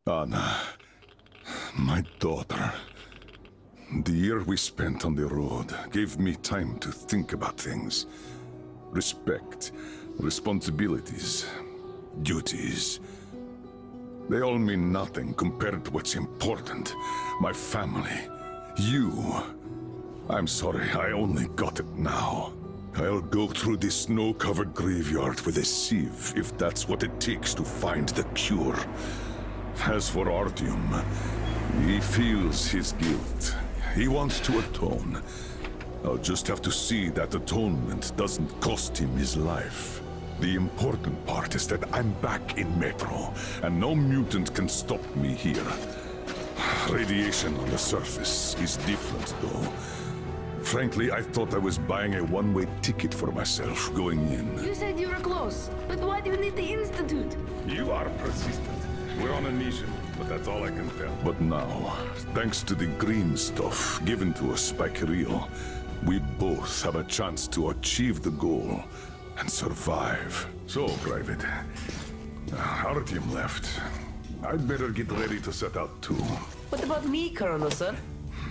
Anna, my daughter. The year we spent on the road gave me time to think about things. Respect, responsibilities, duties. They all mean nothing compared to what's important. My family, you. I'm sorry, I only got it now. I'll go through this snow-covered graveyard with a sieve if that's what it takes to find the cure. As for Artyom, he feels his guilt. He wants to atone. I'll just have to see that atonement doesn't cost him his life. The important part is that I'm back in Metro, and no mutant can stop me here. Radiation on the surface is different, though. Frankly, I thought I was buying a one-way ticket for myself going in. You said you were close, but why do you need the Institute? You are persistent. We're on a mission, but that's all I can tell. But now, thanks to the green stuff given to us by Kirill, we both have a chance to achieve the goal and survive. So, Private, Artyom left. I'd better get ready to set out too. What about me, Colonel, sir?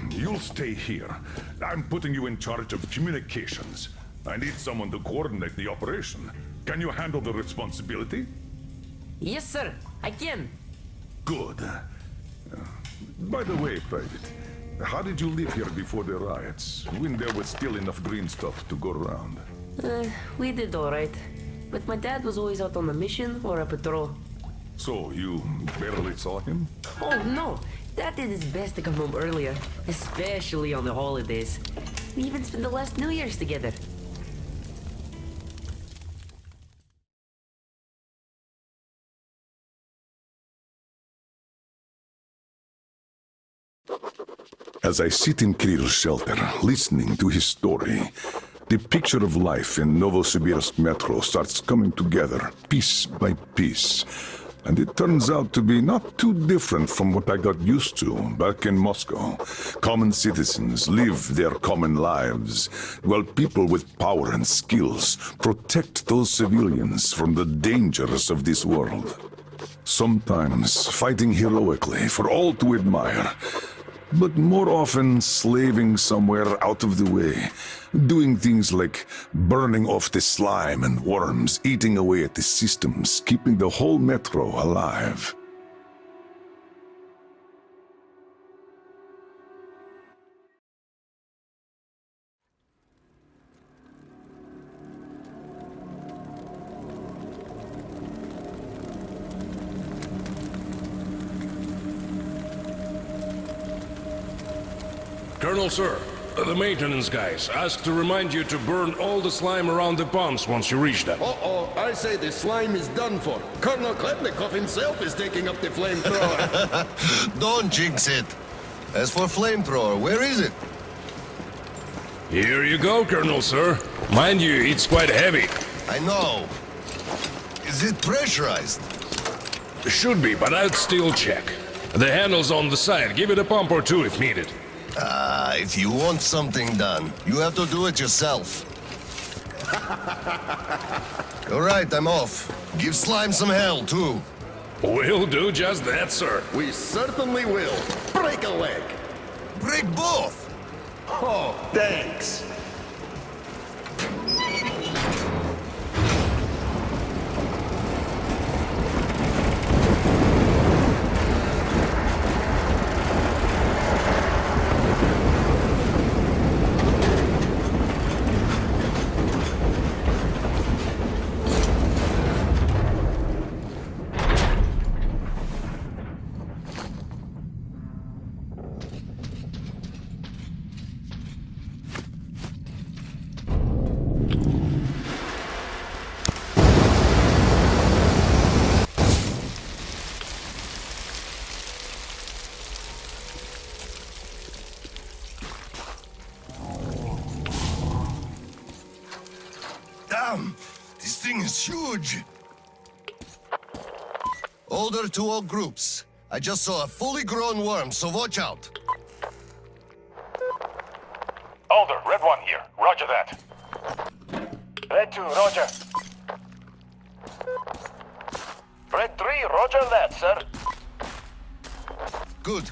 You'll stay here. I'm putting you in charge of communications. I need someone to coordinate the operation. Can you handle the responsibility? Yes, sir. I can. Good. By the way, Private, how did you live here before the riots, when there was still enough green stuff to go around? We did all right. But my dad was always out on a mission or a patrol. So, you barely saw him? Oh, no. Dad did his best to come home earlier, especially on the holidays. We even spent the last New Year's together. As I sit in Kirill's shelter, listening to his story, the picture of life in Novosibirsk Metro starts coming together, piece by piece. And it turns out to be not too different from what I got used to back in Moscow. Common citizens live their common lives, while people with power and skills protect those civilians from the dangers of this world. Sometimes fighting heroically for all to admire, but more often slaving somewhere out of the way, doing things like burning off the slime and worms, eating away at the systems, keeping the whole metro alive. Colonel, sir, the maintenance guys asked to remind you to burn all the slime around the pumps once you reach them. Uh-oh, I say the slime is done for. Colonel Khlebnikov himself is taking up the flamethrower. Don't jinx it. As for Flamethrower, where is it? Here you go, Colonel, sir. Mind you, it's quite heavy. I know. Is it pressurized? Should be, but I'd still check. The handle's on the side. Give it a pump or two if needed. If you want something done, you have to do it yourself. All right, I'm off. Give slime some hell, too. We'll do just that, sir. We certainly will. Break a leg. Break both! Oh, thanks. Damn! This thing is huge! Order to all groups. I just saw a fully grown worm, so watch out. Alder, Red 1 here. Roger that. Red 2, roger. Red 3, roger that, sir. Good.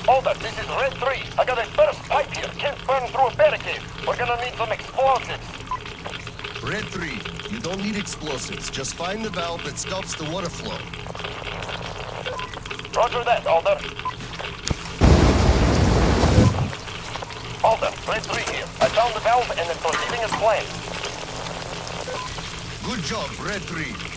Hold up, this is Red 3. I got a burst pipe here. Can't burn through a barricade. We're gonna need some explosives. Red 3, you don't need explosives. Just find the valve that stops the water flow. Roger that, Alder. Alder, Red 3 here. I found the valve and it's proceeding as planned. Good job, Red 3.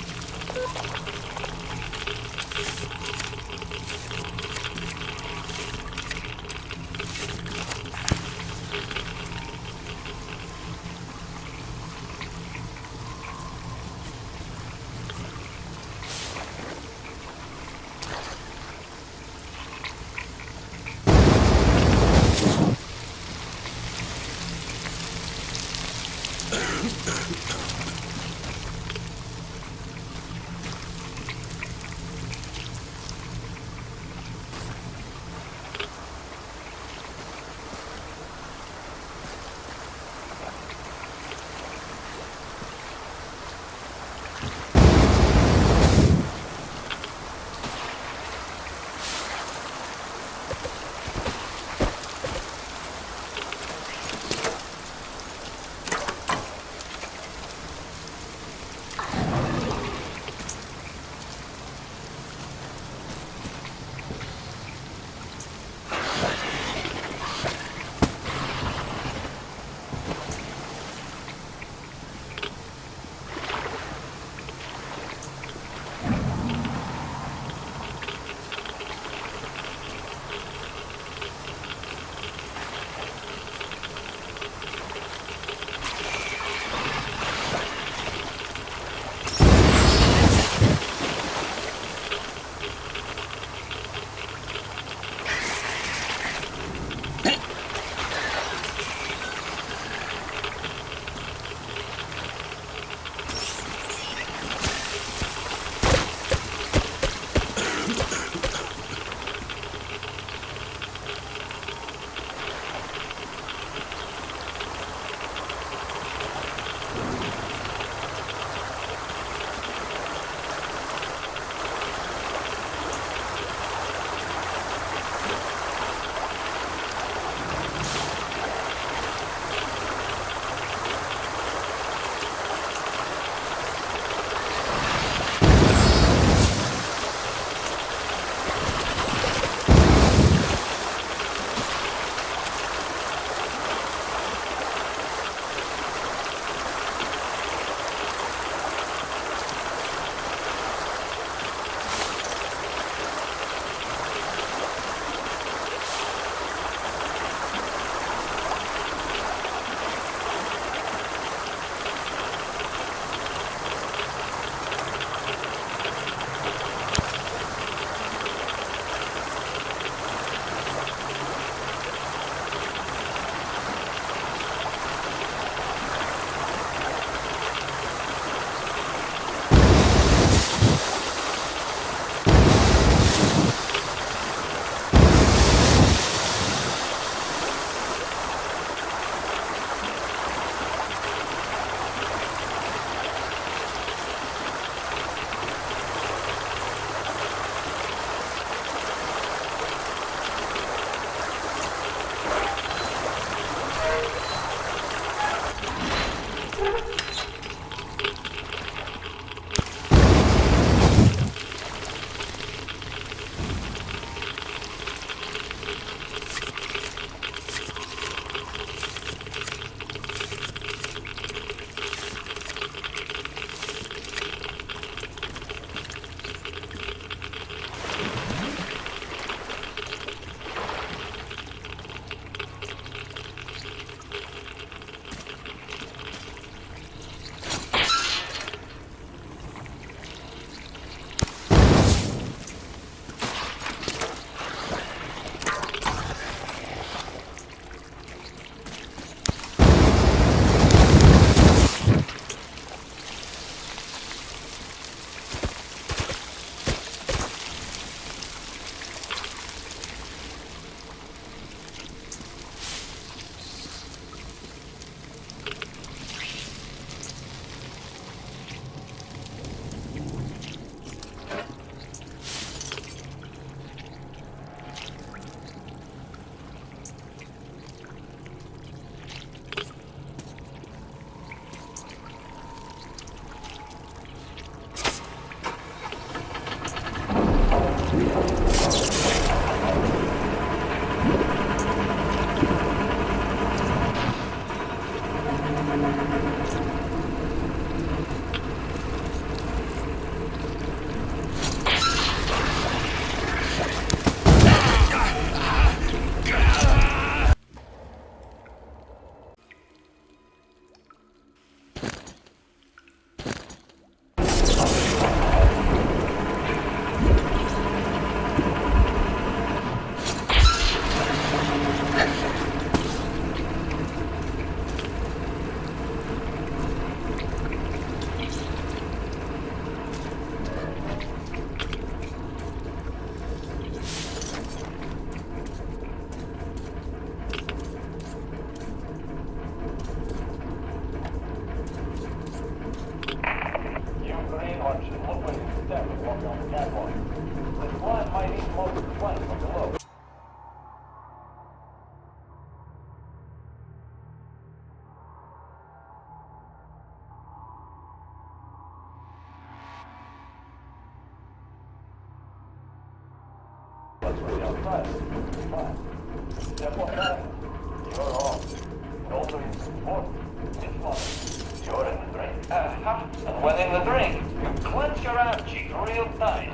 You're in the drink. And when in the drink, you clench your ass cheek real tight.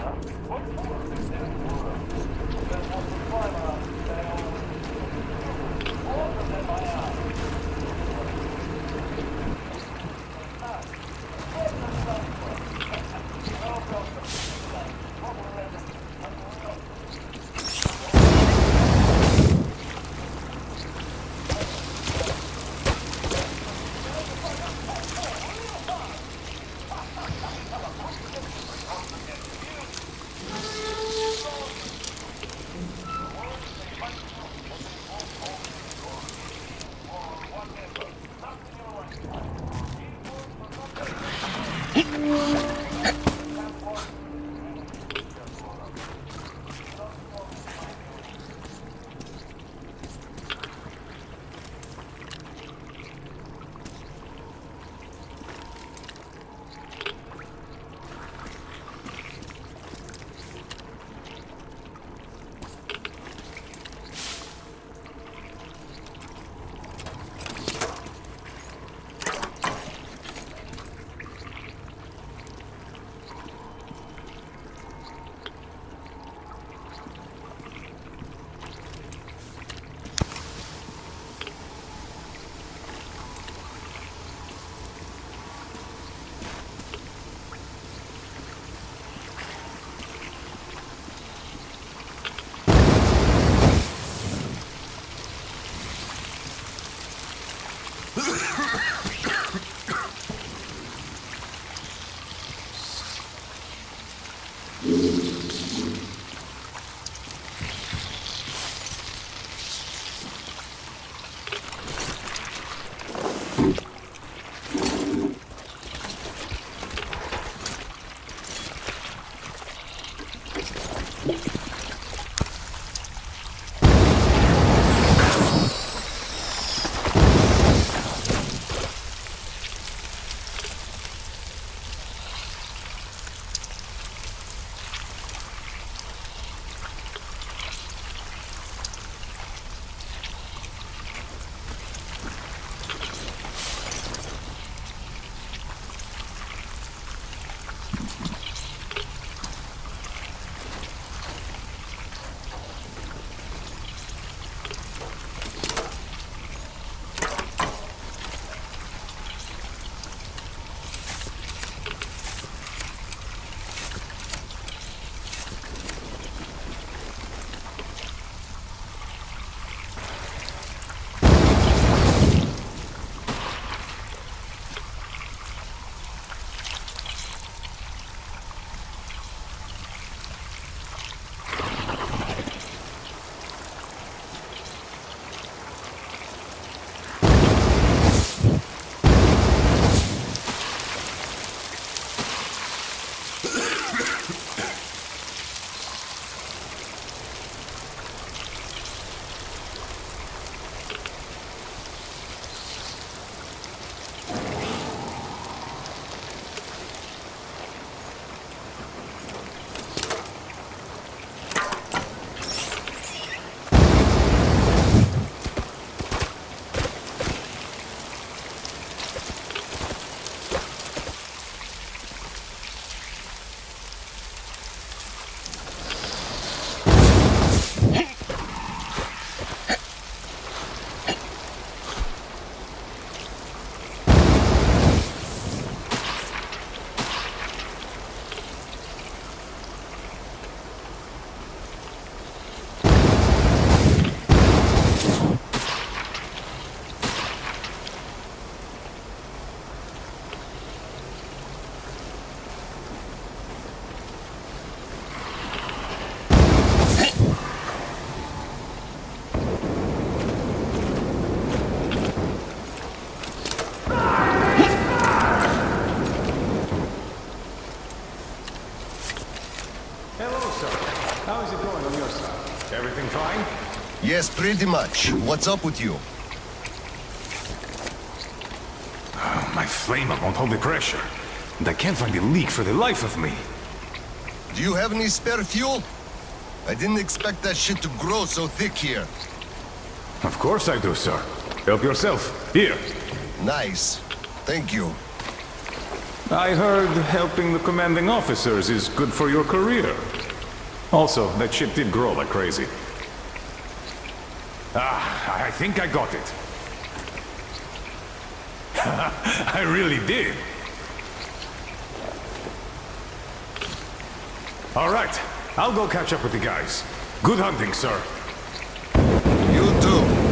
What for? There's more supply around. More than my eye. Yes, pretty much. What's up with you? My flamer won't hold the pressure. And I can't find a leak for the life of me. Do you have any spare fuel? I didn't expect that shit to grow so thick here. Of course I do, sir. Help yourself. Here. Nice. Thank you. I heard helping the commanding officers is good for your career. Also, that shit did grow like crazy. I think I got it. I really did. All right, I'll go catch up with the guys. Good hunting, sir. You too.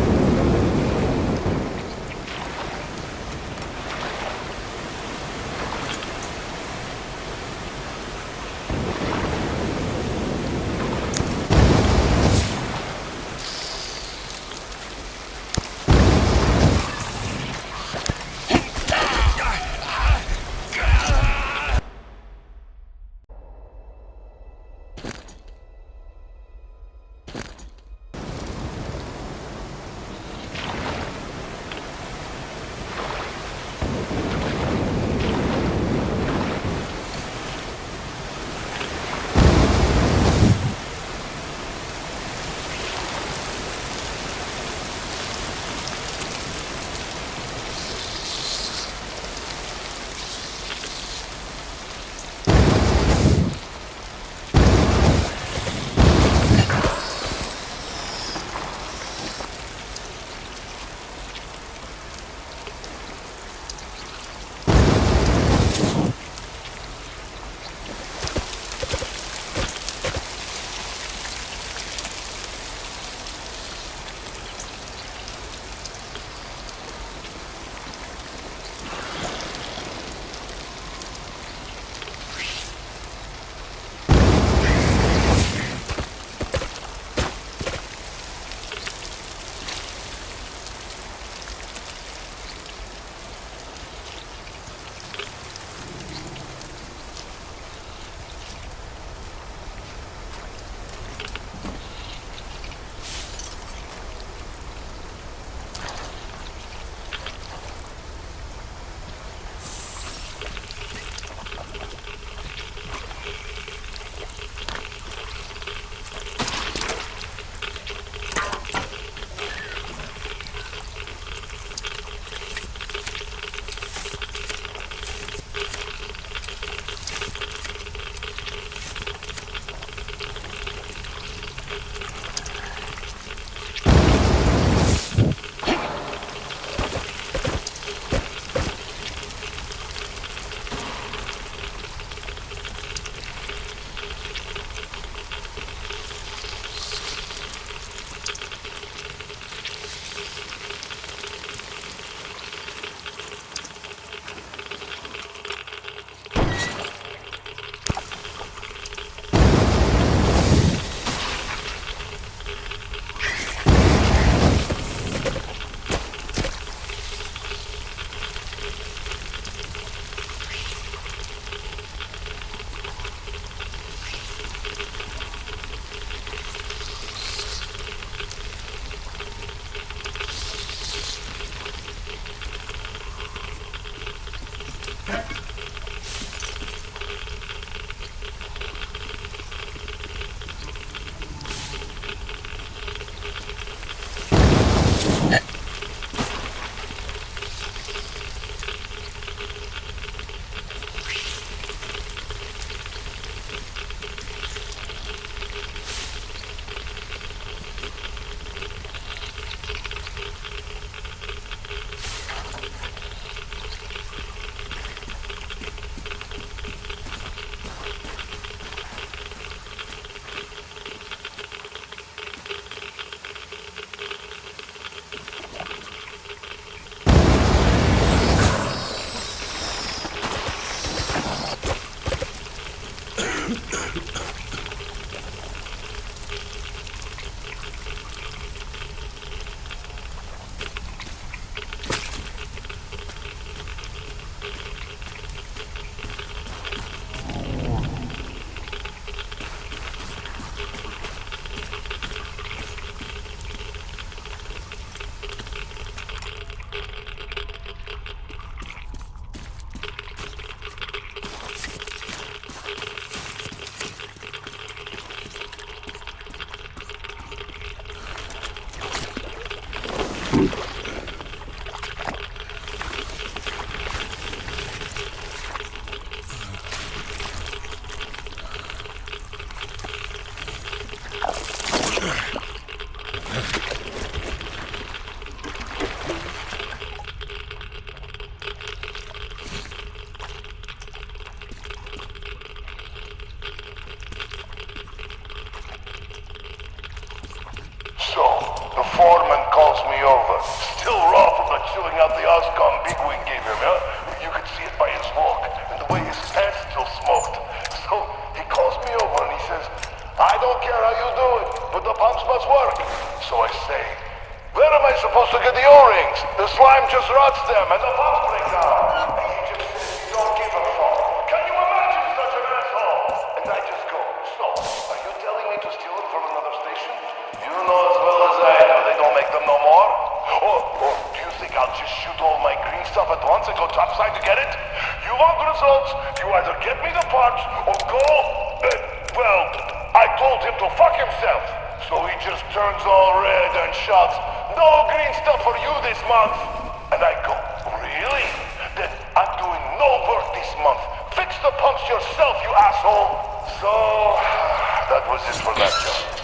calls me over. Still raw from the chewing out the Oscom bigwig gave him, huh? You could see it by his walk, and the way his pants still smoked. So he calls me over and he says, I don't care how you do it, but the pumps must work. So I say, where am I supposed to get the O-rings? The slime just rots them and the pumps break down. And he just says, you don't give a fuck. Can you imagine such an asshole? And I just go, so, are you telling me to steal them from another station? You know as well as I know they don't make them no more. Or do you think I'll just shoot all my green stuff at once and go topside to get it? You want results? You either get me the parts or go... well, I told him to fuck himself. So he just turns all red and shouts, no green stuff for you this month. And I go, really? Then I'm doing no work this month. Fix the pumps yourself, you asshole. So, that was it for that job.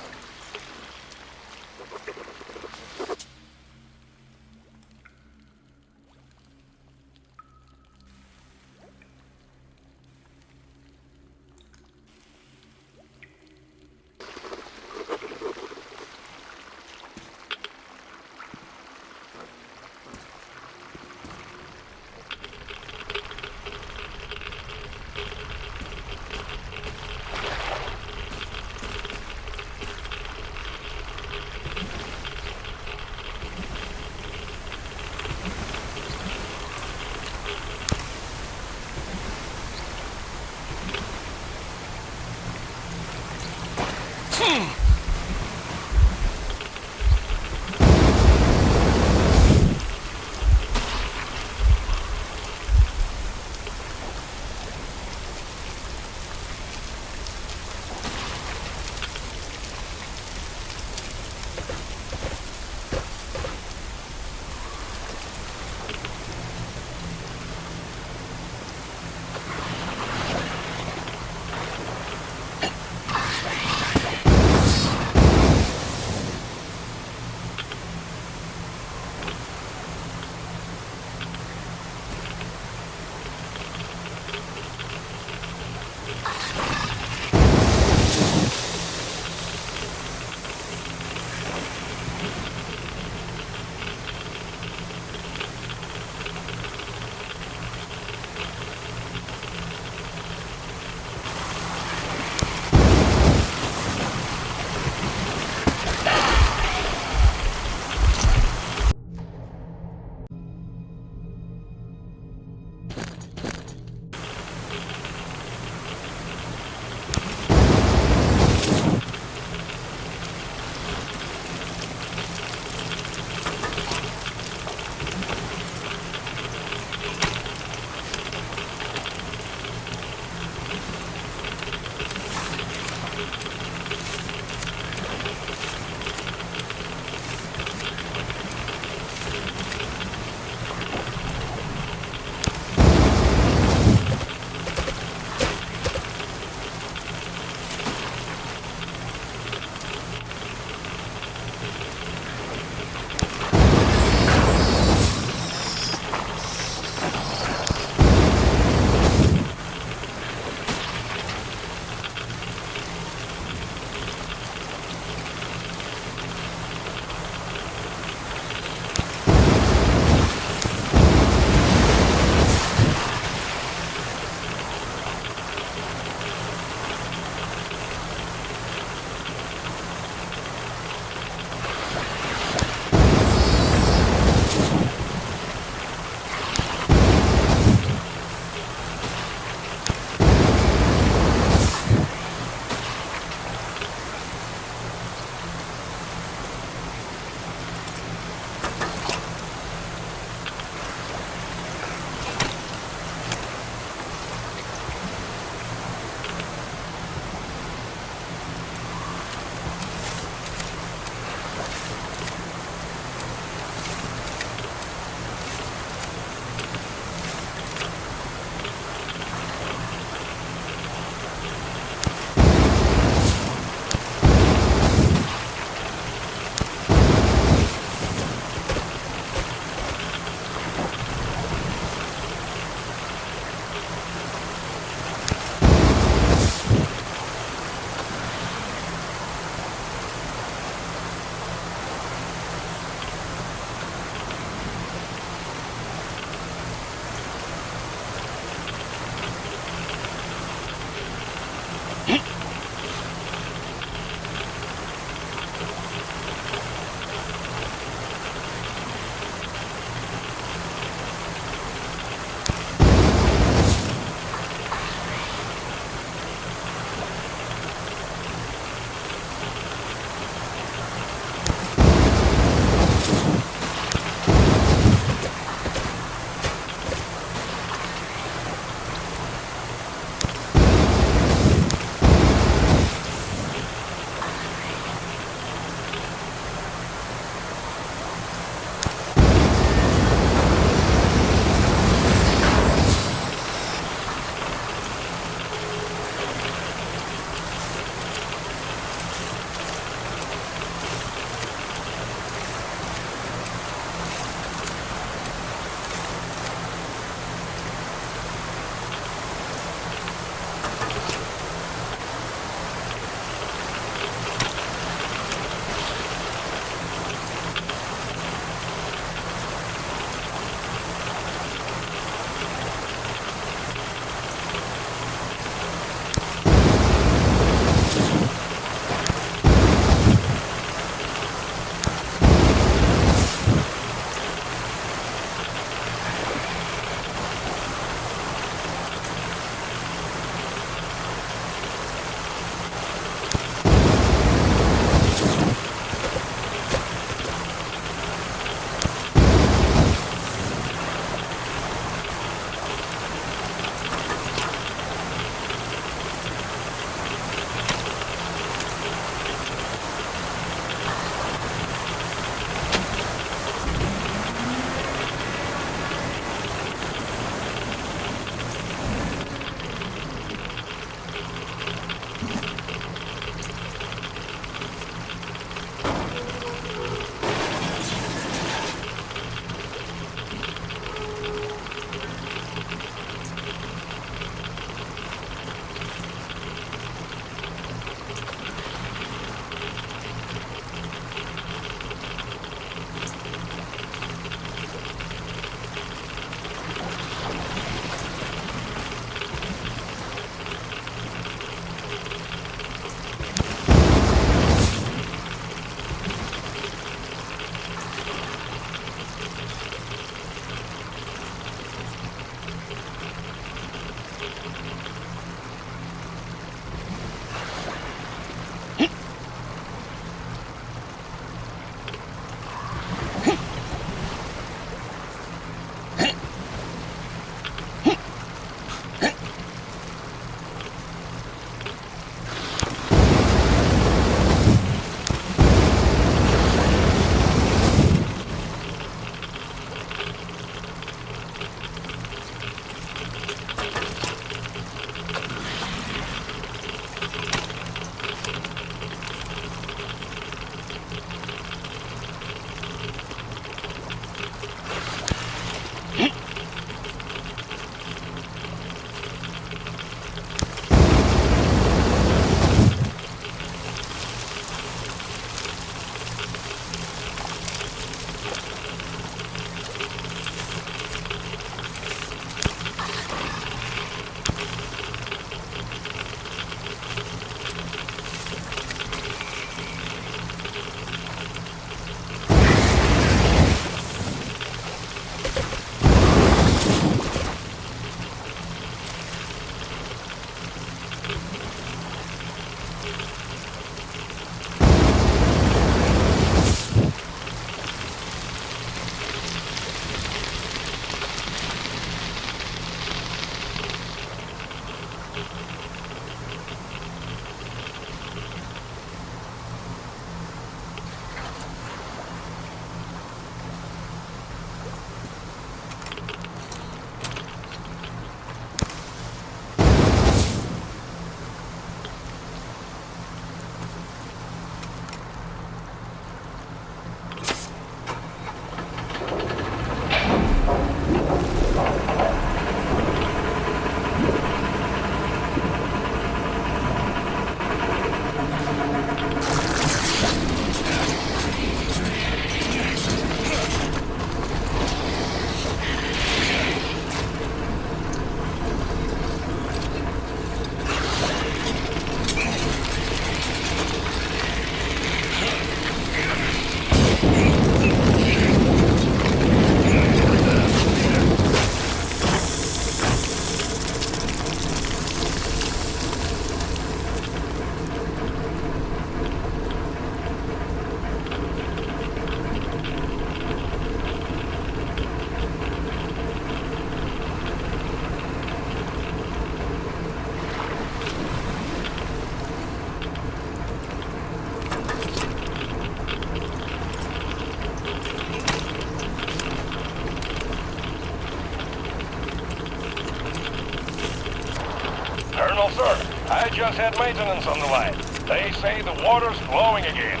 just had maintenance on the line. They say the water's flowing again.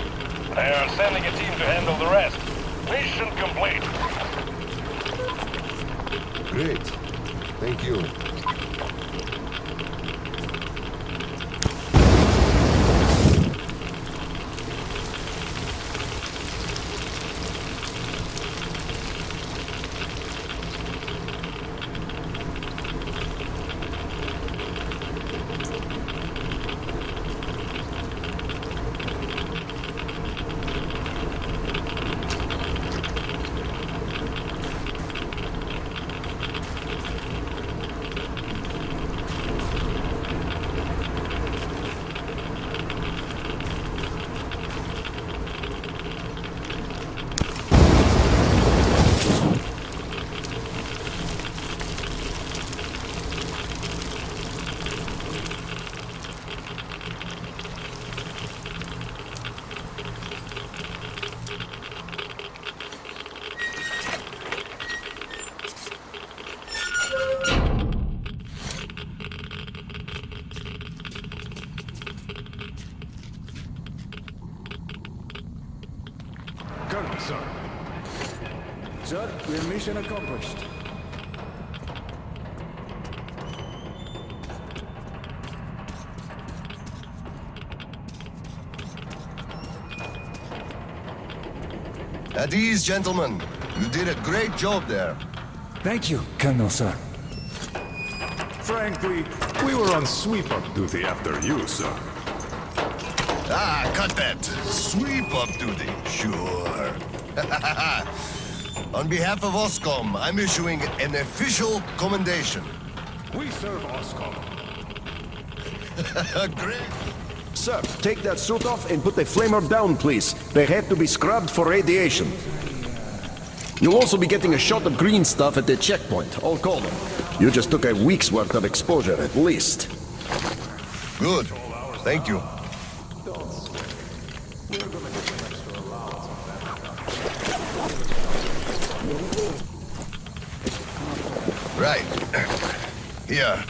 They're sending a team to handle the rest. Mission complete. Great. Thank you. Colonel, sir. Sir, your mission accomplished. At ease, gentlemen. You did a great job there. Thank you, Colonel, sir. Frankly, we were on sweep-up duty after you, sir. Ah, cut that. Sweep-up duty. Sure. On behalf of OSCOM, I'm issuing an official commendation. We serve OSCOM. Great. Sir, take that suit off and put the flamer down, please. They have to be scrubbed for radiation. You'll also be getting a shot of green stuff at the checkpoint. I'll call them. You just took a week's worth of exposure, at least. Good. Thank you. Right. Here.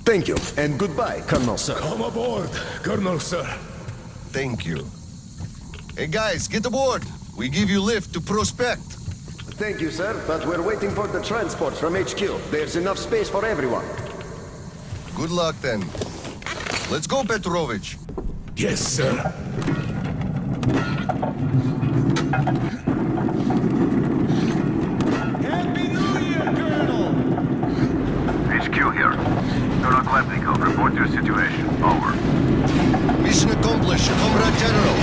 Thank you, and goodbye, Colonel, sir. Come aboard, Colonel, sir. Thank you. Hey guys, get aboard. We give you lift to Prospect. Thank you, sir, but we're waiting for the transport from HQ. There's enough space for everyone. Good luck then. Let's go, Petrovich. Yes, sir. Happy New Year, Colonel! HQ here. Colonel Khlebnikov, report your situation. Over. Mission accomplished, Comrade General.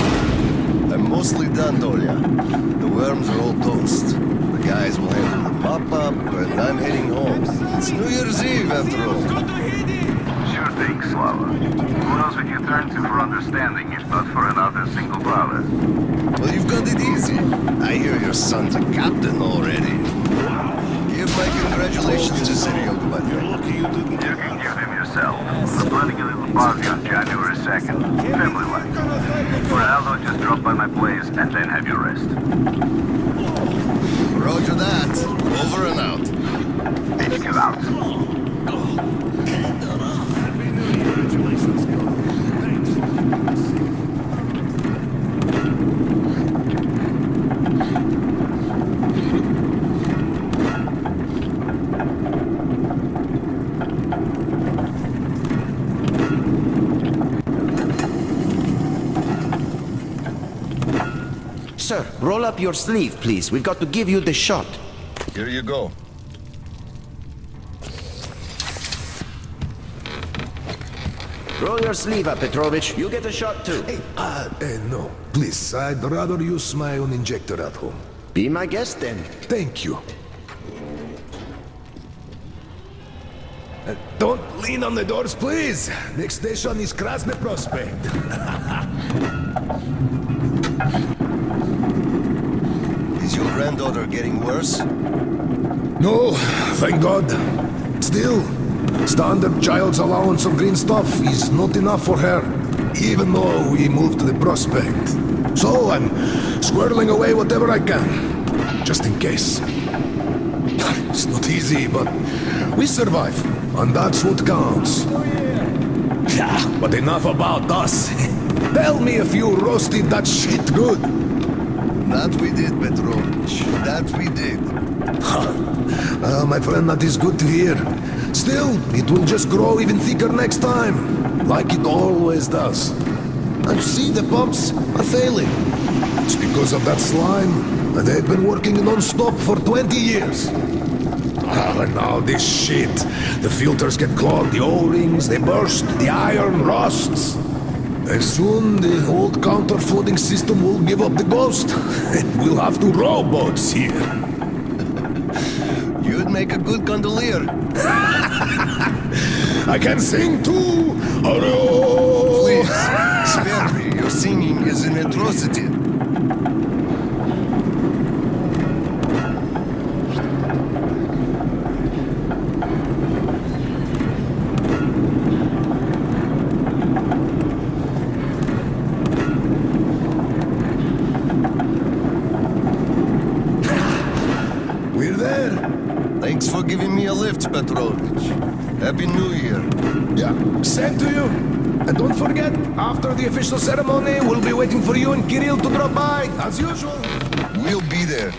I'm mostly done, Dolia. The worms are all toast. The guys will handle the mop-up, and I'm heading home. It's New Year's Eve, after all. Sure thing, Slava. Who knows what you turn to for understanding, if not for another single dollar? Well, you've got it easy. I hear your son's a captain already. Give my congratulations to Cyril, by the way. You can give him yourself. We're planning a little party on January 2nd. Family-like. For now, though, just drop by my place and then have your rest. Roger that. Over and out. HQ out. Sir, roll up your sleeve, please. We've got to give you the shot. Here you go. Roll your sleeve up, Petrovich. You get a shot, too. No. Please, I'd rather use my own injector at home. Be my guest, then. Thank you. Don't lean on the doors, please. Next station is Krasny Prospect. Is your granddaughter getting worse? No, thank God. Still, standard child's allowance of green stuff is not enough for her, even though we moved to the Prospect. So I'm squirreling away whatever I can, just in case. It's not easy, but we survive, and that's what counts. But enough about us. Tell me if you roasted that shit good. That we did, Petrovich. That we did. My friend, that is good to hear. Still, it will just grow even thicker next time. Like it always does. And see, the pumps are failing. It's because of that slime. They've been working non-stop for 20 years. And now this shit. The filters get clogged, the O-rings, they burst, the iron rusts. Soon the old counter-flooding system will give up the ghost. And we'll have two rowboats here. You'd make a good gondolier. I can sing too! Please, spare me. Your singing is an atrocity. We're there. Thanks for giving me a lift, Petrovich. Happy New Year. Yeah, same to you. And don't forget, after the official ceremony, we'll be waiting for you and Kirill to drop by, as usual. We'll be there.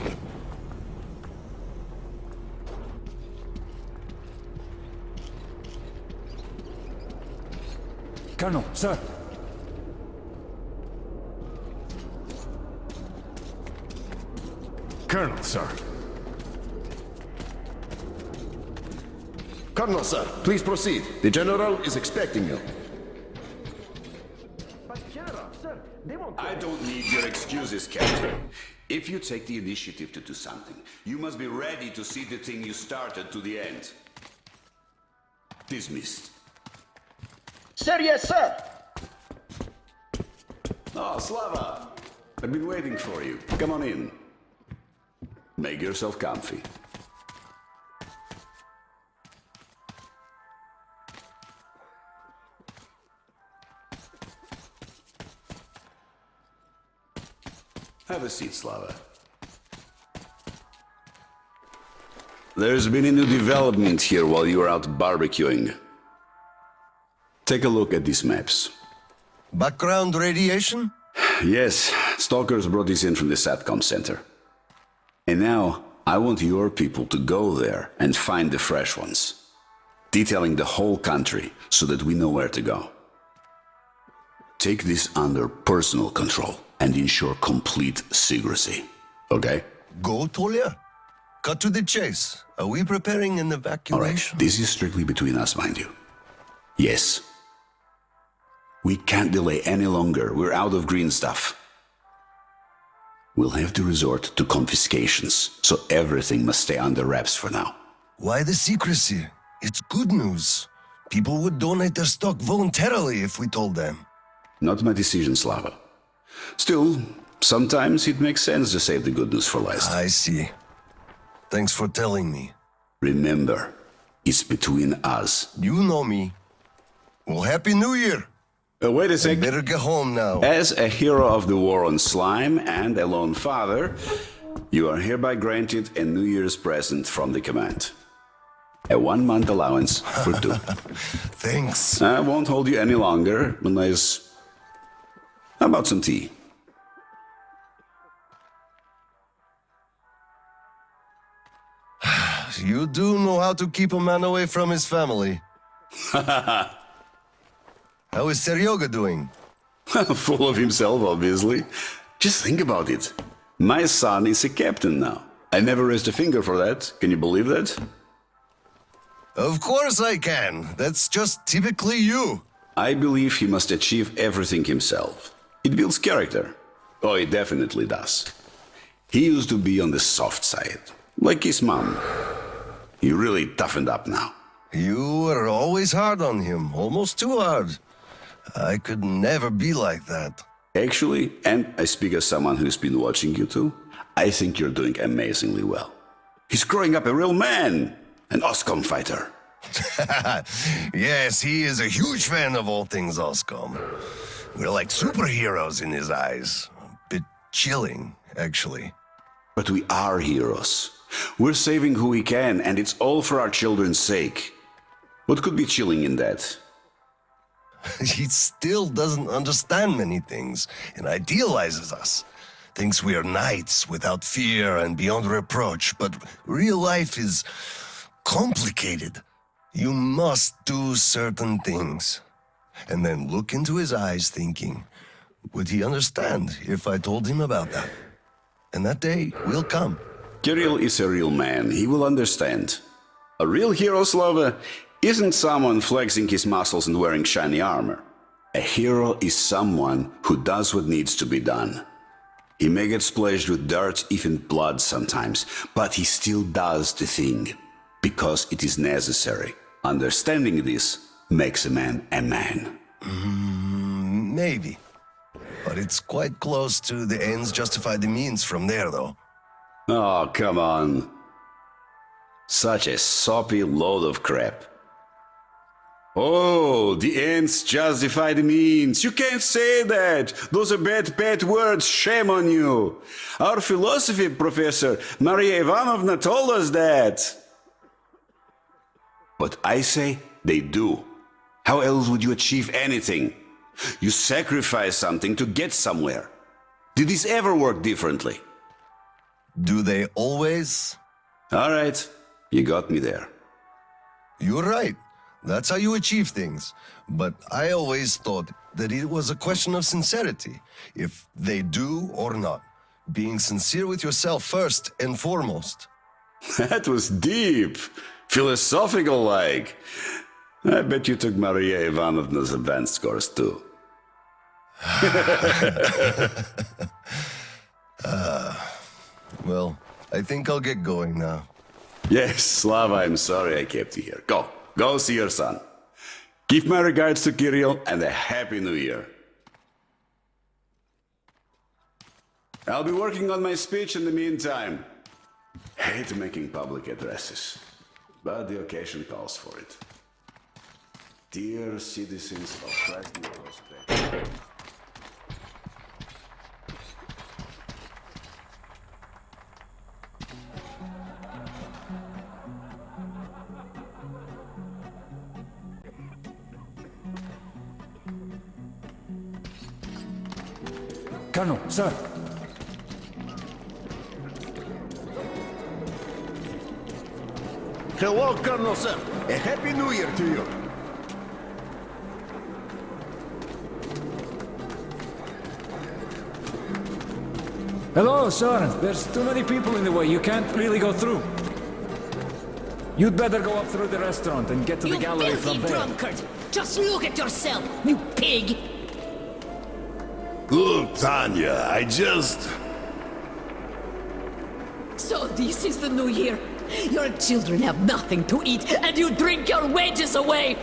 Colonel, sir. Colonel, sir. Colonel, sir, please proceed. The General is expecting you. I don't need your excuses, Captain. If you take the initiative to do something, you must be ready to see the thing you started to the end. Dismissed. Sir, yes, sir. Oh, Slava! I've been waiting for you. Come on in. Make yourself comfy. Have a seat, Slava. There's been a new development here while you were out barbecuing. Take a look at these maps. Background radiation? Yes, Stalkers brought this in from the SATCOM center. And now, I want your people to go there and find the fresh ones. Detailing the whole country so that we know where to go. Take this under personal control and ensure complete secrecy. Okay? Go, Tolia? Cut to the chase. Are we preparing an evacuation? All right, this is strictly between us, mind you. Yes. We can't delay any longer. We're out of green stuff. We'll have to resort to confiscations, so everything must stay under wraps for now. Why the secrecy? It's good news. People would donate their stock voluntarily if we told them. Not my decision, Slava. Still, sometimes it makes sense to save the good news for last. I see. Thanks for telling me. Remember, it's between us. You know me. Well, Happy New Year! Wait a sec. I better get home now. As a hero of the war on slime and a lone father, you are hereby granted a New Year's present from the command. A 1-month allowance for 2. Thanks. I won't hold you any longer, unless... How about some tea? You do know how to keep a man away from his family. How is Seryoga doing? Full of himself, obviously. Just think about it. My son is a captain now. I never raised a finger for that. Can you believe that? Of course I can. That's just typically you. I believe he must achieve everything himself. It builds character. Oh, it definitely does. He used to be on the soft side, like his mom. He really toughened up now. You were always hard on him, almost too hard. I could never be like that. Actually, and I speak as someone who's been watching you too, I think you're doing amazingly well. He's growing up a real man, an OSCOM fighter. Yes, he is a huge fan of all things OSCOM. We're like superheroes in his eyes. A bit chilling, actually. But we are heroes. We're saving who we can, and it's all for our children's sake. What could be chilling in that? He still doesn't understand many things and idealizes us. Thinks we are knights without fear and beyond reproach, but real life is complicated. You must do certain things. And then look into his eyes thinking, would he understand if I told him about that? And that day will come. Kirill is a real man. He will understand. A real hero, Slava, isn't someone flexing his muscles and wearing shiny armor. A hero is someone who does what needs to be done. He may get splashed with dirt, even blood sometimes, but he still does the thing, because it is necessary. Understanding this makes a man a man. Maybe. But it's quite close to the ends justify the means from there, though. Oh, come on. Such a soppy load of crap. Oh, the ends justify the means. You can't say that. Those are bad words. Shame on you. Our philosophy professor, Maria Ivanovna, told us that. But I say they do. How else would you achieve anything? You sacrifice something to get somewhere. Did this ever work differently? Do they always? All right, you got me there. You're right. That's how you achieve things. But I always thought that it was a question of sincerity, if they do or not. Being sincere with yourself first and foremost. That was deep, philosophical-like. I bet you took Maria Ivanovna's advanced course too. Well, I think I'll get going now. Yes, Slava, I'm sorry I kept you here. Go see your son. Give my regards to Kirill and a Happy New Year. I'll be working on my speech in the meantime. Hate making public addresses, but the occasion calls for it. Dear citizens of Khlebnikov. Colonel, sir. Hello, Colonel, sir. A Happy New Year to you. Hello, sir. There's too many people in the way. You can't really go through. You'd better go up through the restaurant and get to the gallery from there. You filthy drunkard! Just look at yourself, you pig! Look, Tanya, I just... So this is the new year. Your children have nothing to eat, and you drink your wages away!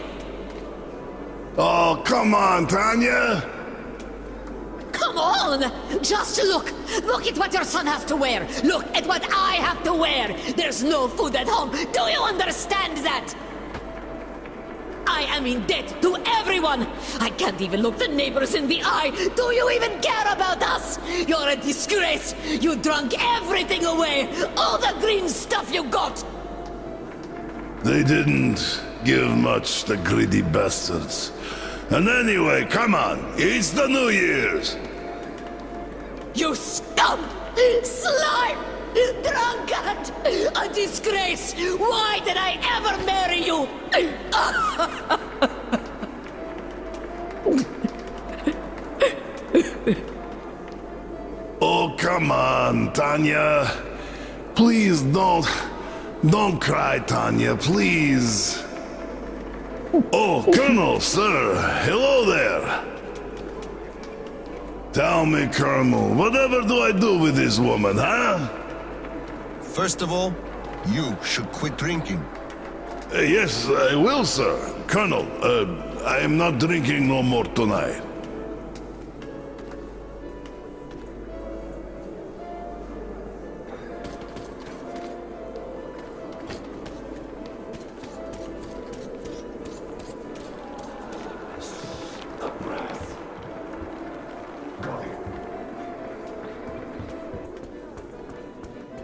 Oh, come on, Tanya! Come on! Just look! Look at what your son has to wear! Look at what I have to wear! There's no food at home! Do you understand that? I am in debt to everyone! I can't even look the neighbors in the eye! Do you even care about us? You're a disgrace! You drunk everything away! All the green stuff you got! They didn't give much, the greedy bastards. And anyway, come on, it's the New Year's! You scum! Slime! Drunkard! A disgrace! Why did I ever marry you? Oh, come on, Tanya. Please don't cry, Tanya, please. Oh, Colonel, sir, hello there. Tell me, Colonel, whatever do I do with this woman, huh? First of all, you should quit drinking. Yes, I will, sir. Colonel, I am not drinking no more tonight.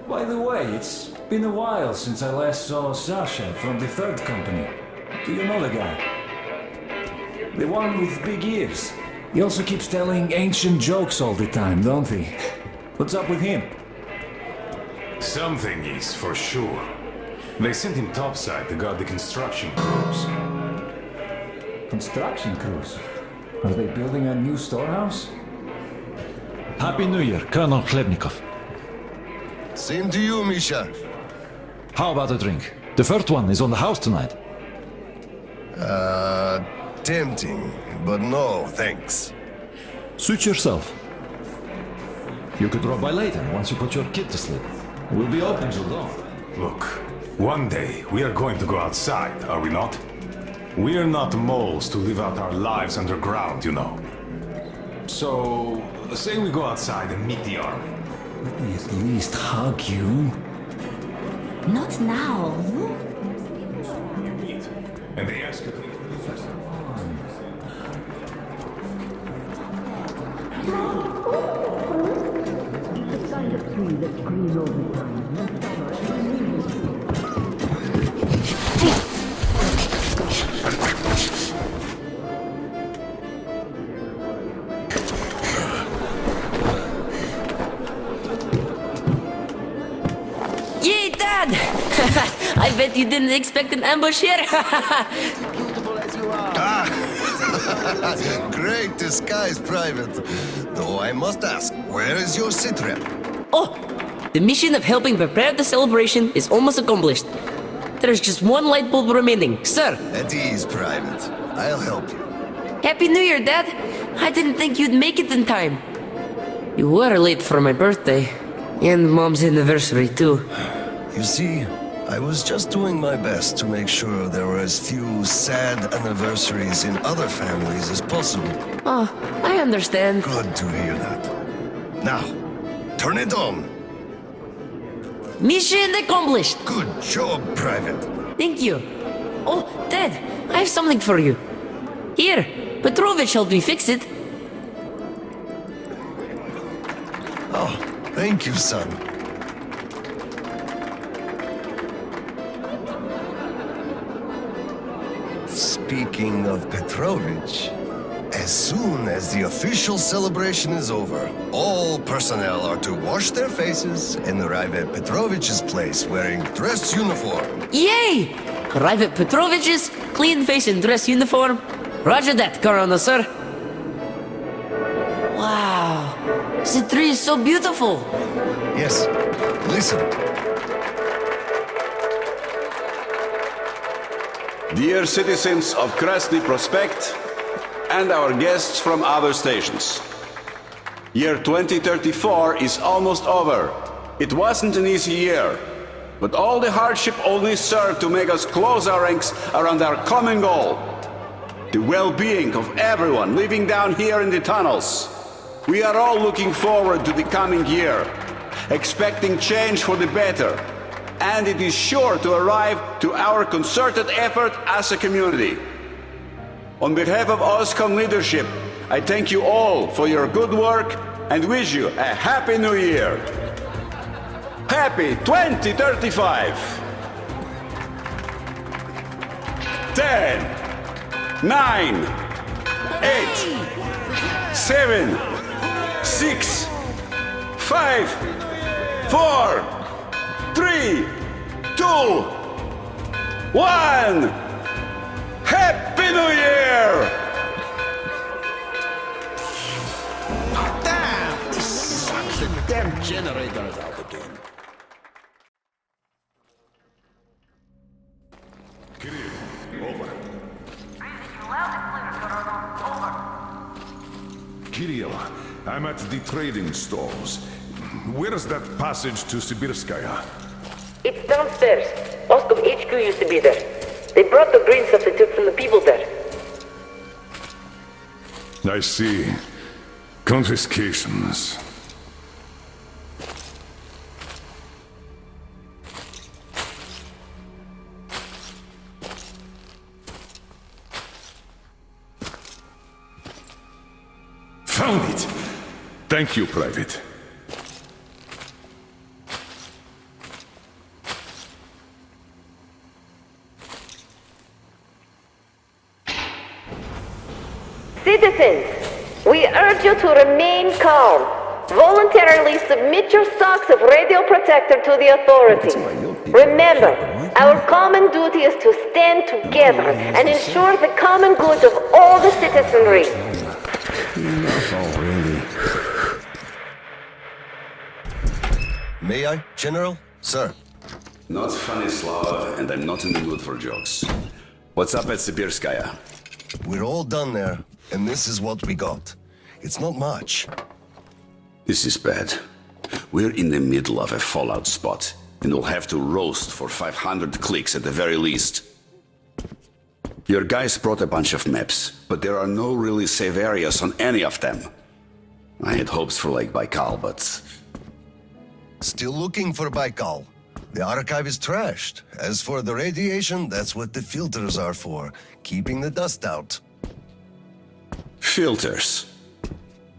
By the way, it's been a while since I last saw Sasha from the 3rd Company. Do you know the guy? The one with big ears. He also keeps telling ancient jokes all the time, don't he? What's up with him? Something is, for sure. They sent him topside to guard the construction crews. Construction crews? Are they building a new storehouse? Happy New Year, Colonel Khlebnikov. Same to you, Misha. How about a drink? The first one is on the house tonight. Tempting, but no, thanks. Suit yourself. You could drop by later, once you put your kid to sleep. We'll be open till dawn. Look, one day we are going to go outside, are we not? We are not moles to live out our lives underground, you know. So, say we go outside and meet the army. Let me at least hug you. Not now. You meet, and they ask you to introduce yourself. Yay, Dad! I bet you didn't expect an ambush here. Great disguise, Private. Though I must ask, where is your sitrep? Oh, the mission of helping prepare the celebration is almost accomplished. There's just one light bulb remaining, sir. At ease, Private. I'll help you. Happy New Year, Dad. I didn't think you'd make it in time. You were late for my birthday. And Mom's anniversary, too. You see, I was just doing my best to make sure there were as few sad anniversaries in other families as possible. Oh, I understand. Good to hear that. Now, turn it on. Mission accomplished. Good job, Private. Thank you. Oh, Dad, I have something for you. Here, Petrovich helped me fix it. Oh, thank you, son. Speaking of Petrovich, as soon as the official celebration is over, all personnel are to wash their faces and arrive at Petrovich's place wearing dress uniform. Yay! Arrive at Petrovich's, clean face and dress uniform. Roger that, Colonel, sir. Wow, the tree is so beautiful. Yes, listen. Dear citizens of Krasny Prospect and our guests from other stations. Year 2034 is almost over. It wasn't an easy year, but all the hardship only served to make us close our ranks around our common goal. The well-being of everyone living down here in the tunnels. We are all looking forward to the coming year, expecting change for the better. And it is sure to arrive to our concerted effort as a community. On behalf of OSCOM leadership, I thank you all for your good work and wish you a Happy New Year. Happy 2035! 10, 9, 8, 7, 6, 5, 4, 3, 2, 1! Happy New Year! Damn! This sucks. The damn generator is out again. Kirill, over. Kirill, I'm at the trading stalls. Where's that passage to Sibirskaya? It's downstairs. Oscom HQ used to be there. They brought the grain stuff they took from the people there. I see. Confiscations. Found it! Thank you, Private. Citizens, we urge you to remain calm. Voluntarily submit your stocks of radio protector to the authority. Remember, our common duty is to stand together and ensure the common good of all the citizenry. Enough already. May I, General? Sir. Not funny, Slava, and I'm not in the mood for jokes. What's up at Sibirskaya? We're all done there, and this is what we got. It's not much. This is bad. We're in the middle of a fallout spot, and we'll have to roast for 500 clicks at the very least. Your guys brought a bunch of maps, but there are no really safe areas on any of them. I had hopes for like Baikal, but... Still looking for Baikal. The archive is trashed. As for the radiation, that's what the filters are for, keeping the dust out. Filters.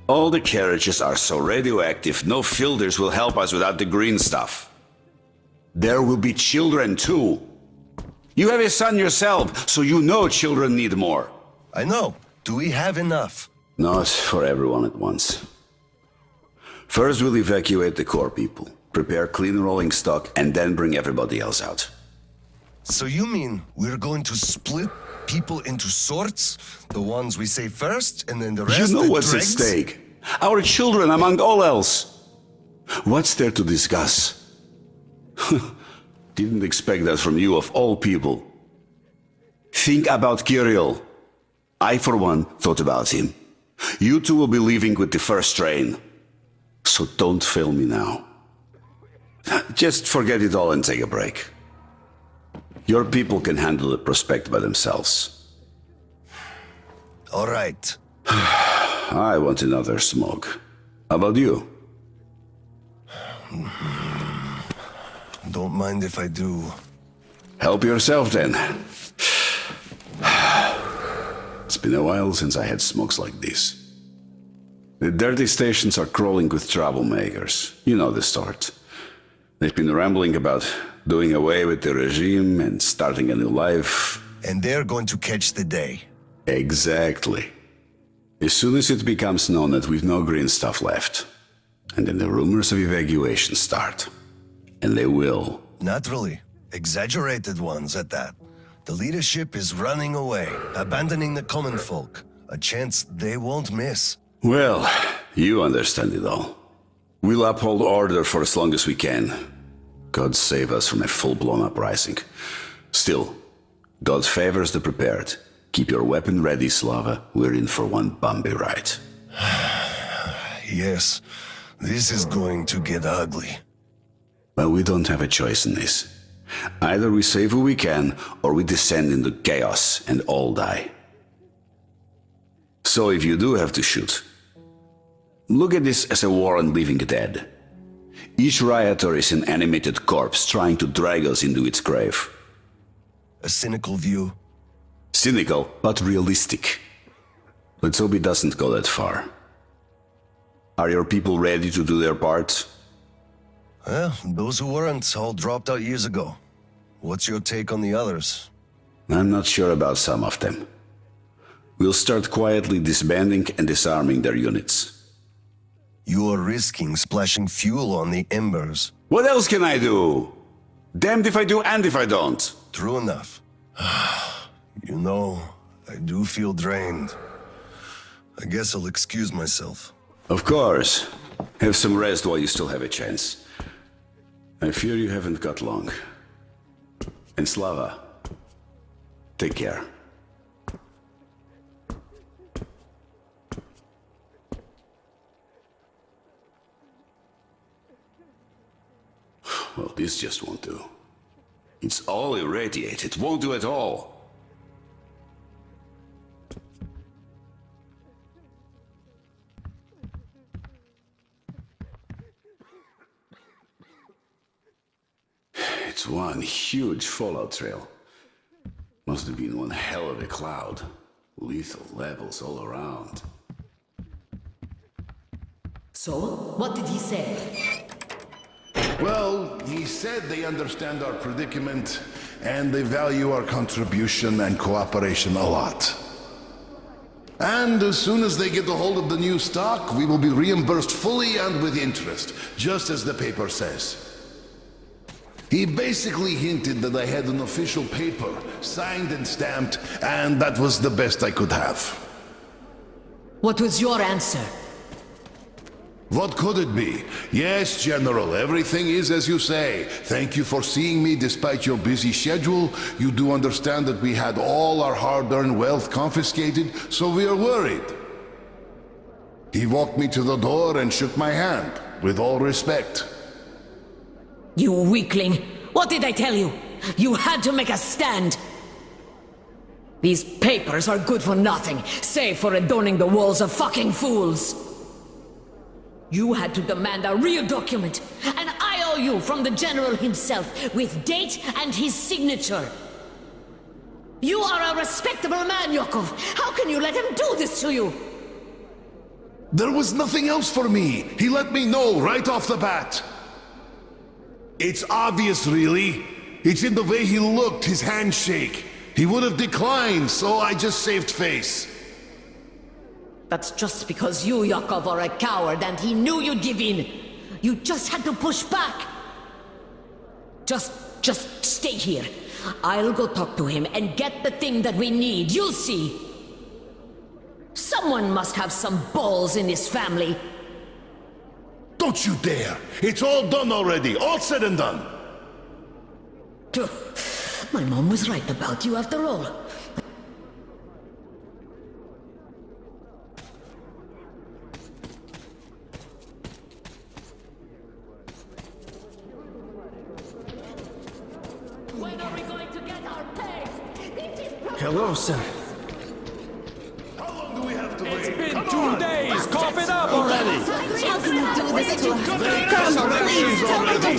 All the carriages are so radioactive, no filters will help us without the green stuff. There will be children too. You have a son yourself, so you know children need more. I know. Do we have enough? Not for everyone at once. First we'll evacuate the core people, prepare clean rolling stock, and then bring everybody else out. So you mean we're going to split people into sorts? The ones we say first, and then the rest? You know what's at dregs? stake. Our children among all else. What's there to discuss? Didn't expect that from you of all people. Think about Kirill. I, for one, thought about him. You two will be leaving with the first train. So don't fail me now. Just forget it all and take a break. Your people can handle the prospect by themselves. All right. I want another smoke. How about you? Don't mind if I do. Help yourself then. It's been a while since I had smokes like this. The dirty stations are crawling with troublemakers. You know the sort. They've been rambling about doing away with the regime and starting a new life. And they're going to catch the day. Exactly. As soon as it becomes known that we've no green stuff left, and then the rumors of evacuation start. And they will. Naturally. Exaggerated ones at that. The leadership is running away, abandoning the common folk. A chance they won't miss. Well, you understand it all. We'll uphold order for as long as we can. God save us from a full-blown uprising. Still, God favors the prepared. Keep your weapon ready, Slava. We're in for one bumpy ride. Yes, this is going to get ugly. But we don't have a choice in this. Either we save who we can, or we descend into chaos and all die. So if you do have to shoot, look at this as a war on living dead. Each rioter is an animated corpse trying to drag us into its grave. A cynical view. Cynical, but realistic. Let's hope it doesn't go that far. Are your people ready to do their part? Well, those who weren't all dropped out years ago. What's your take on the others? I'm not sure about some of them. We'll start quietly disbanding and disarming their units. You are risking splashing fuel on the embers. What else can I do? Damned if I do and if I don't. True enough. You know, I do feel drained. I guess I'll excuse myself. Of course. Have some rest while you still have a chance. I fear you haven't got long. And Slava, take care. Well, this just won't do. It's all irradiated, won't do at all. It's one huge fallout trail. Must have been one hell of a cloud. Lethal levels all around. So, what did he say? Well, he said they understand our predicament and they value our contribution and cooperation a lot. And as soon as they get a hold of the new stock, we will be reimbursed fully and with interest, just as the paper says. He basically hinted that I had an official paper, signed and stamped, and that was the best I could have. What was your answer? What could it be? Yes, General, everything is as you say. Thank you for seeing me despite your busy schedule. You do understand that we had all our hard-earned wealth confiscated, so we are worried. He walked me to the door and shook my hand, with all respect. You weakling! What did I tell you? You had to make a stand! These papers are good for nothing, save for adorning the walls of fucking fools! You had to demand a real document, an IOU from the General himself, with date and his signature. You are a respectable man, Yakov. How can you let him do this to you? There was nothing else for me. He let me know right off the bat. It's obvious, really. It's in the way he looked, his handshake. He would have declined, so I just saved face. That's just because you, Yakov, are a coward and he knew you'd give in. You just had to push back. Just stay here. I'll go talk to him and get the thing that we need. You'll see. Someone must have some balls in this family. Don't you dare! It's all done already, all said and done. My mom was right about you after all. When are we going to get our pay? Hello, sir. How long do we have to wait? It's been 2 days! Cough it up already! How can you do this to us? Colonel, please, tell me to do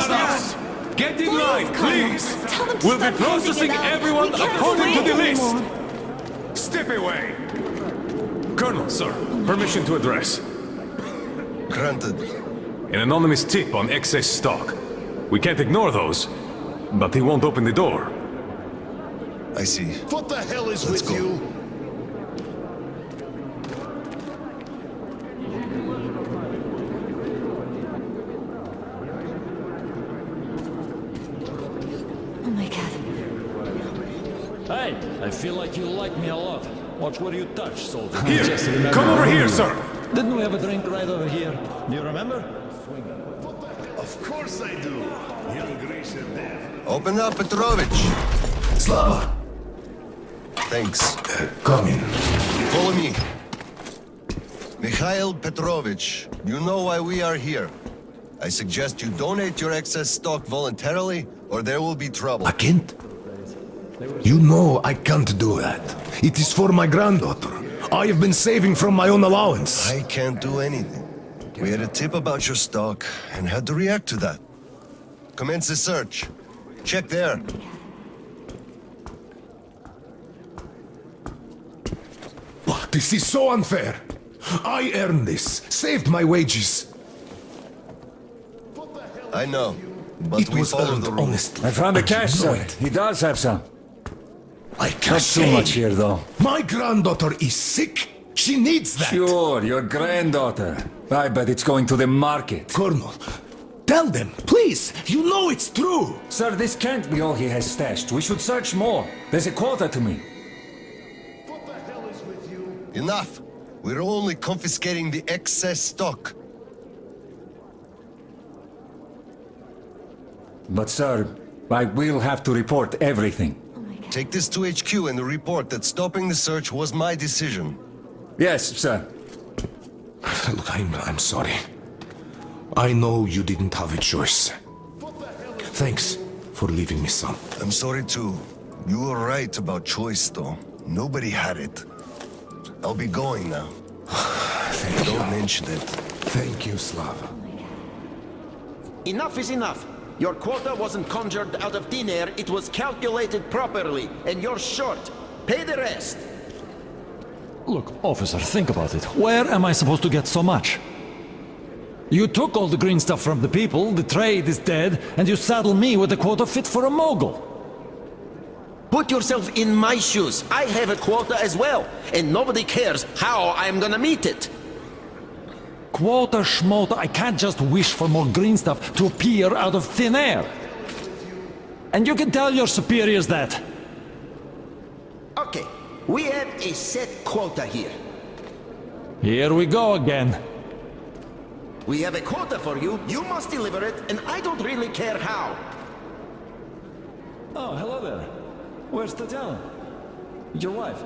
something! Get in line, please! We'll be processing everyone according to the list! Step away! Colonel, sir, permission to address. Granted. An anonymous tip on excess stock. We can't ignore those, but he won't open the door. I see. What the hell is Let's with go. you? Oh my god. Hey, I feel like you like me a lot. Watch where you touch, soldier. Here! Just remember Come over here, sir! Didn't we have a drink right over here? Do you remember? Of course I do. Young Grisha Dev. Open up, Petrovich. Slava, Thanks. come in. Follow me. Mikhail Petrovich, you know why we are here. I suggest you donate your excess stock voluntarily, or there will be trouble. I can't? You know I can't do that. It is for my granddaughter. I have been saving from my own allowance. I can't do anything. We had a tip about your stock and had to react to that. Commence the search. Check there. This is so unfair. I earned this, saved my wages. I know, but It we was follow earned the rules. honestly. I found the And you cash, know sir. it. He does have some. I can't Not too much here, though. My granddaughter is sick. She needs that. Sure, your granddaughter. I bet it's going to the market. Colonel, tell them, please. You know it's true. Sir, this can't be all he has stashed. We should search more. There's a quota to me. Enough. We're only confiscating the excess stock. But, sir, I will have to report everything. Take this to HQ and report that stopping the search was my decision. Yes, sir. Look, I'm sorry. I know you didn't have a choice. Thanks for leaving me some. I'm sorry too. You were right about choice, though. Nobody had it. I'll be going now. Don't mention it. Thank you, Slava. Enough is enough. Your quota wasn't conjured out of thin air, it was calculated properly, and you're short. Pay the rest. Look, officer, think about it. Where am I supposed to get so much? You took all the green stuff from the people, the trade is dead, and you saddle me with a quota fit for a mogul. Put yourself in my shoes. I have a quota as well, and nobody cares how I'm gonna meet it. Quota schmota, I can't just wish for more green stuff to appear out of thin air. And you can tell your superiors that. Okay, we have a set quota here. Here we go again. We have a quota for you, you must deliver it, and I don't really care how. Oh, hello there. Where's Tatiana? Your wife?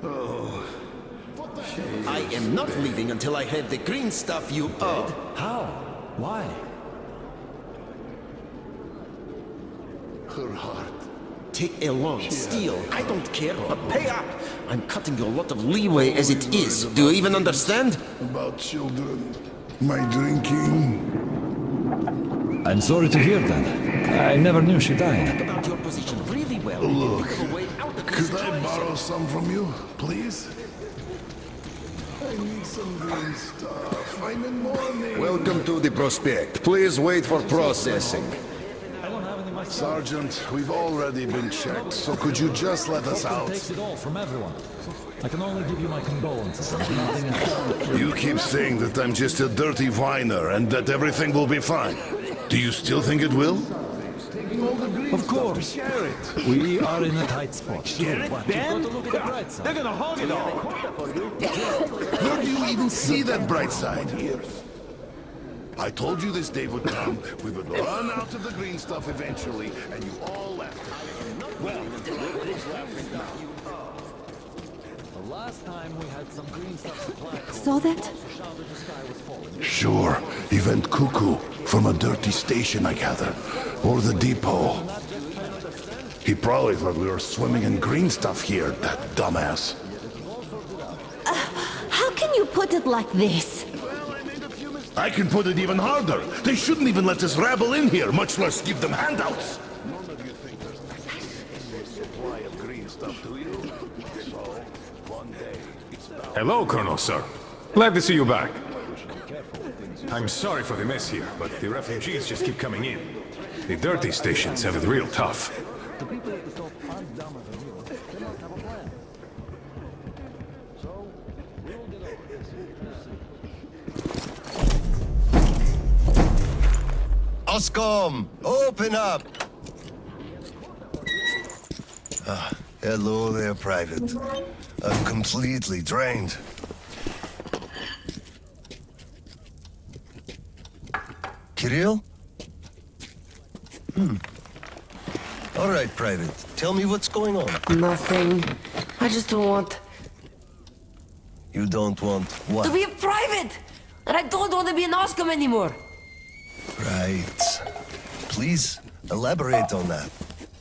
Oh. I am not leaving until I have the green stuff you owed. How? Why? Her heart. Take a loan, steal, I don't care, but pay up! I'm cutting you a lot of leeway as it is. Do you even understand? About children, my drinking. I'm sorry to hear that. I never knew she died. About your position really well. Look, could I borrow some from you, please? I need some green stuff. I'm in mourning. Welcome to the prospect. Please wait for processing. Sergeant, we've already been checked, so could you just let us out? Takes it all from everyone. I can only give you my condolences and nothing else. You keep saying that I'm just a dirty whiner and that everything will be fine. Do you still think it will? Of course. We are in a tight spot. Sure, but you've got to look at the bright side. They're gonna hog it all. Where do you even see that bright side? I told you this day would come. We would run out of the green stuff eventually, and you all left. Well, The last time we had some green stuff supplied. Saw that? sure, he went cuckoo from a dirty station, I gather, or the depot. He probably thought we were swimming in green stuff here, that dumbass. How can you put it like this? I can put it even harder. They shouldn't even let this rabble in here, much less give them handouts. Hello, Colonel, sir. Glad to see you back. I'm sorry for the mess here, but the refugees just keep coming in. The dirty stations have it real tough. The people at the top aren't dumber than you. They must have a plan. So, we'll get over this. Oscom, open up! Hello there, Private. I'm completely drained. Kirill? All right, Private. Tell me what's going on. Nothing. I just don't want You don't want what? to be a private! And I don't want to be an Oscom anymore! Right. Please, elaborate on that.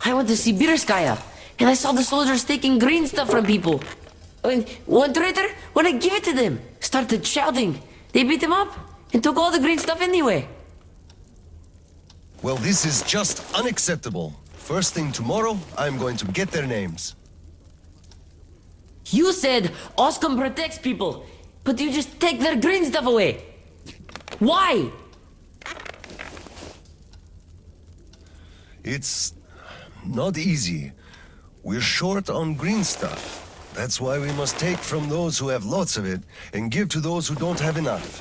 I went to Sibirskaya, and I saw the soldiers taking green stuff from people. And one traitor, when I give it to them, started shouting. They beat him up and took all the green stuff anyway. Well, this is just unacceptable. First thing tomorrow, I'm going to get their names. You said Oscom protects people, but you just take their green stuff away. Why? It's not easy. We're short on green stuff. That's why we must take from those who have lots of it and give to those who don't have enough.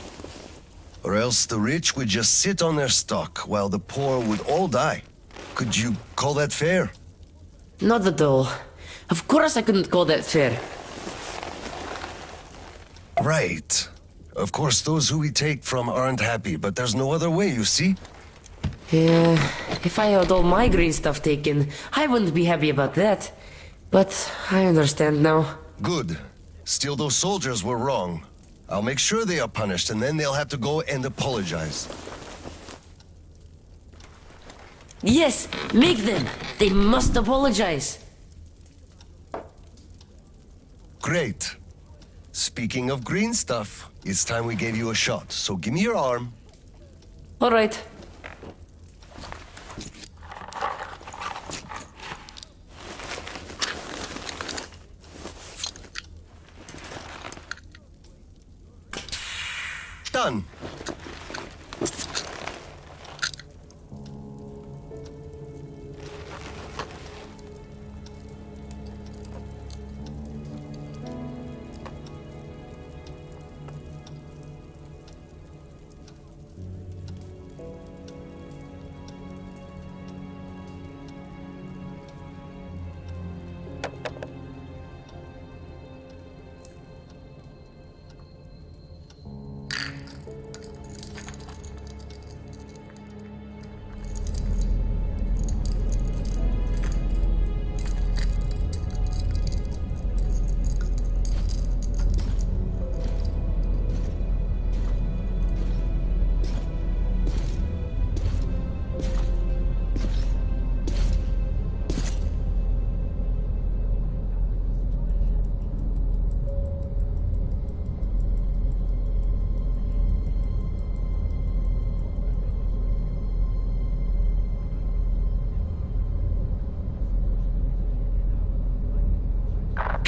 Or else the rich would just sit on their stock while the poor would all die. Could you call that fair? Not at all. Of course I couldn't call that fair. Right. Of course, those who we take from aren't happy, but there's no other way, you see? Yeah, if I had all my green stuff taken, I wouldn't be happy about that. But I understand now. Good. Still, those soldiers were wrong. I'll make sure they are punished, and then they'll have to go and apologize. Yes, make them. They must apologize. Great. Speaking of green stuff, it's time we gave you a shot, so give me your arm. All right. Done.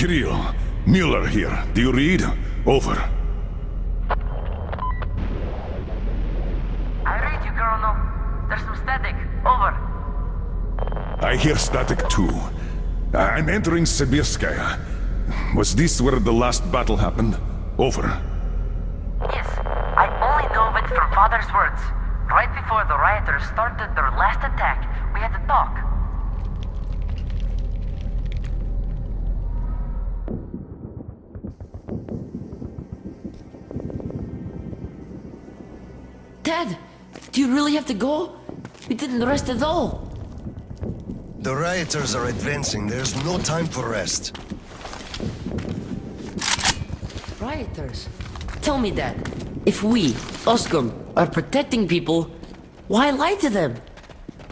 Kirill, Mueller here. Do you read? Over. I read you, Colonel. There's some static. Over. I hear static too. I'm entering Sibirskaya. Was this where the last battle happened? Over. Yes, I only know of it from Father's words. Right before the rioters started their last attack, we had to talk. Dad, do you really have to go? We didn't rest at all. The rioters are advancing. There's no time for rest. Rioters? Tell me, Dad. If we, Oscom, are protecting people, why lie to them?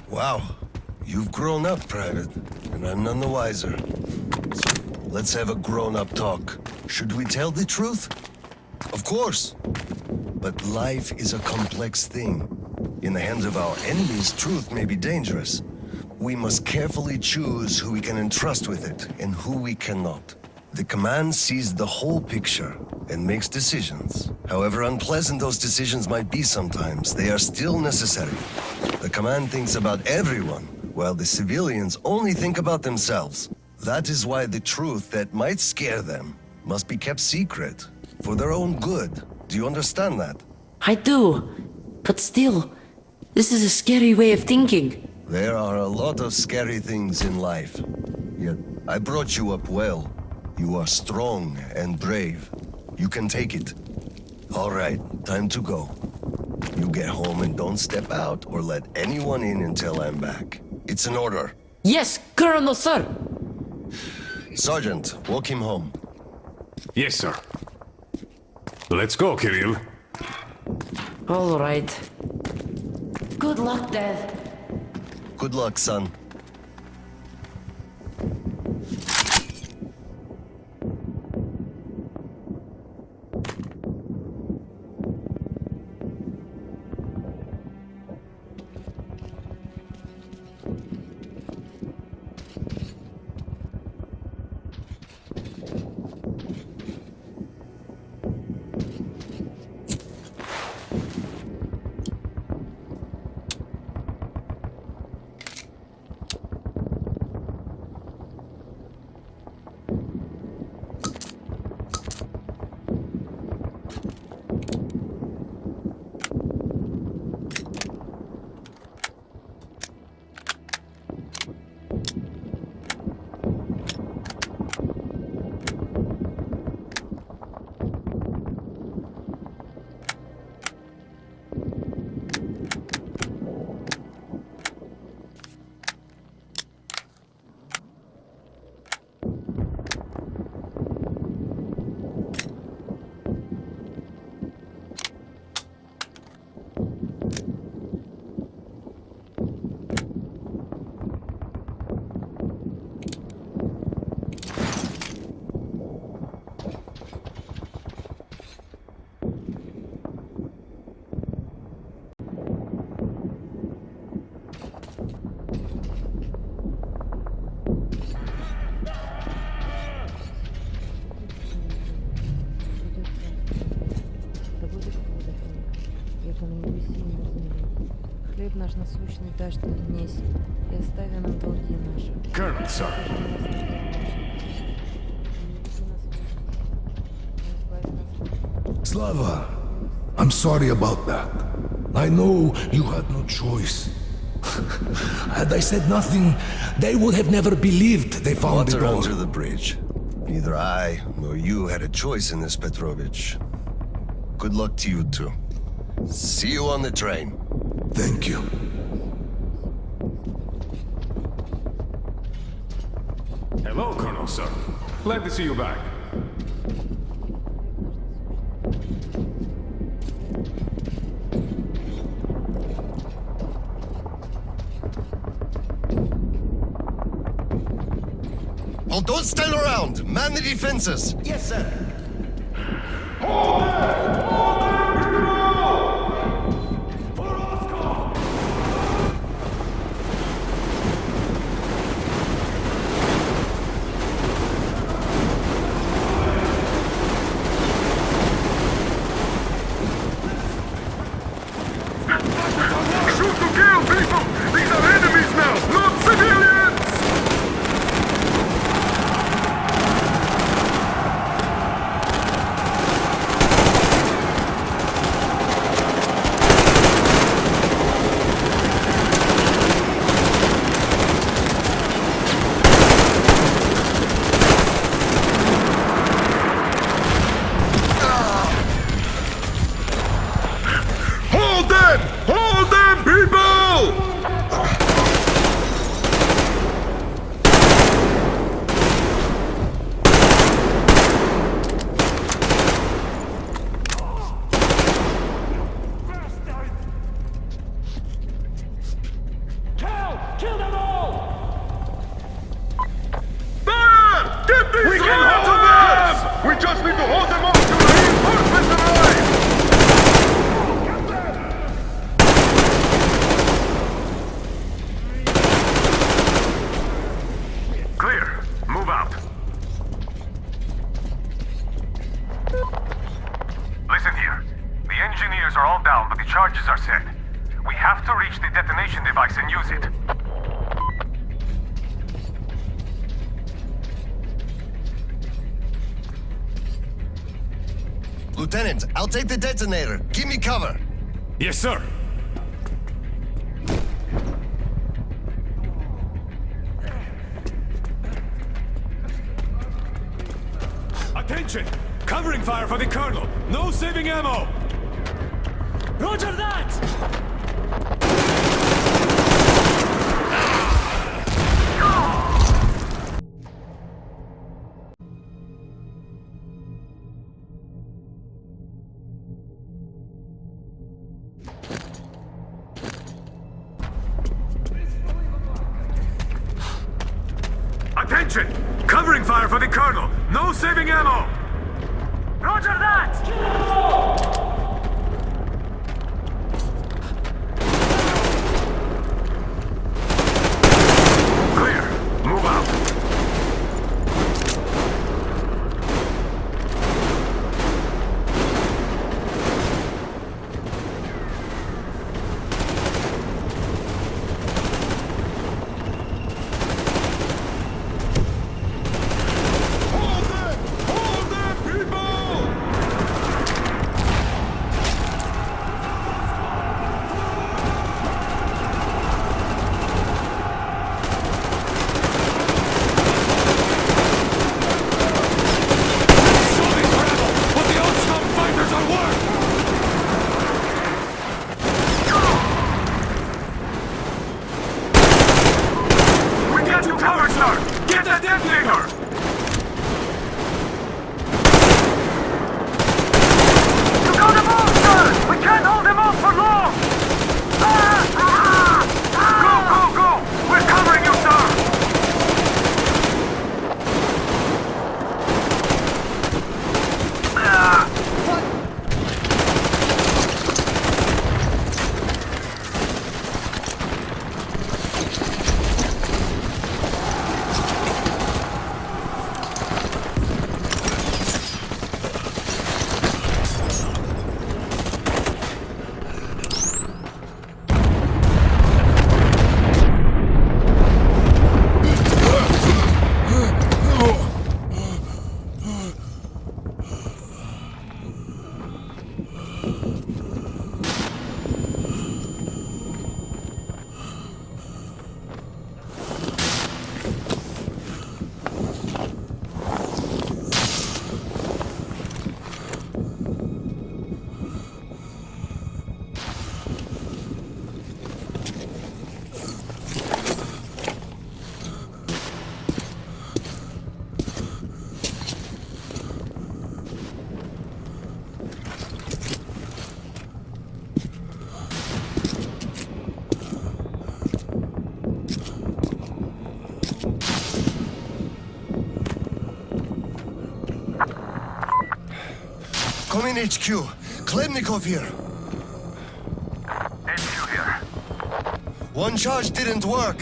Wow. You've grown up, Private, and I'm none the wiser. So, let's have a grown-up talk. Should we tell the truth? Of course. But life is a complex thing. In the hands of our enemies, truth may be dangerous. We must carefully choose who we can entrust with it and who we cannot. The command sees the whole picture and makes decisions. However unpleasant those decisions might be sometimes, they are still necessary. The command thinks about everyone, while the civilians only think about themselves. That is why the truth that might scare them must be kept secret, for their own good. Do you understand that? I do. But still, this is a scary way of thinking. There are a lot of scary things in life. Yet, I brought you up well. You are strong and brave. You can take it. All right, time to go. You get home and don't step out or let anyone in until I'm back. It's an order. Yes, Colonel, sir. Sergeant, walk him home. Yes, sir. Let's go, Kirill. All right. Good luck, Dad. Good luck, son. Хлеб наш насущный дашь ты днесь, и остави нам долги наши. Colonel, sir. Slava, I'm sorry about that. I know you had no choice. Had I said nothing, they would have never believed they found it Water all. under the bridge. Neither I nor you had a choice in this, Petrovich. Good luck to you two. See you on the train. Thank you. Hello, Colonel, sir. Glad to see you back. Well, don't stand around! Man the defenses! Yes, sir. explosives are all down, but the charges are set. We have to reach the detonation device and use it. Lieutenant, I'll take the detonator. Give me cover. Yes, sir. Attention! Covering fire for the Colonel! No saving ammo! Roger that! Attention! Covering fire for the Colonel! No saving ammo! Roger that! Clear. Move out. Come in, HQ. Khlebnikov here. HQ here. One charge didn't work.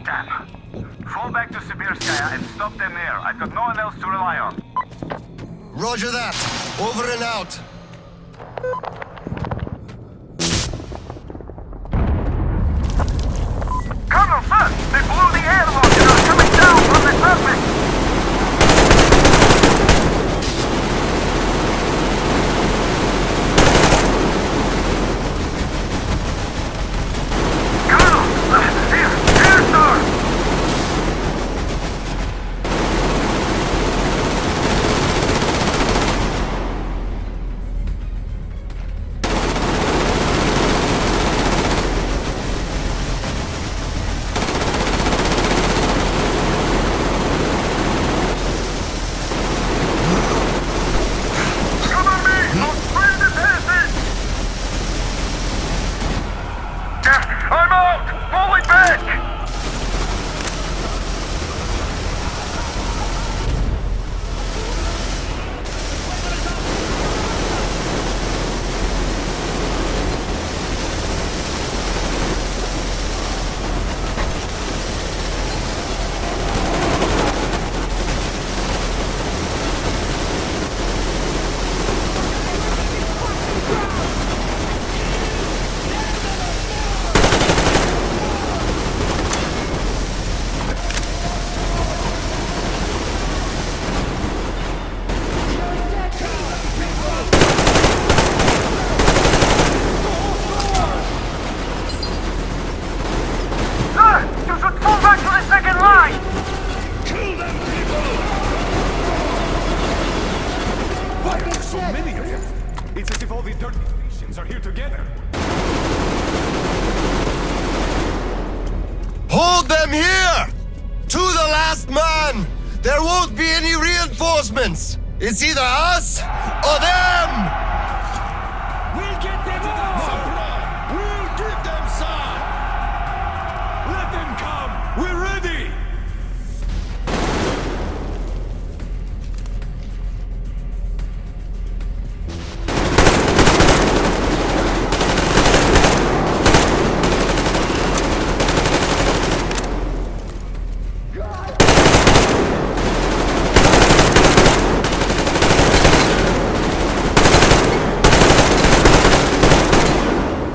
Damn. Fall back to Sibirskaya and stop them there. I've got no one else to rely on. Roger that. Over and out. Colonel, sir! They blew the airlock and are coming down from the surface! So many of them. It's as if all the dirty nations are here together. Hold them here! To the last man! There won't be any reinforcements! It's either us or them! We'll get them all! We'll give them some! Let them come! We're ready!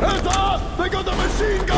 Hands up! They got the machine gun!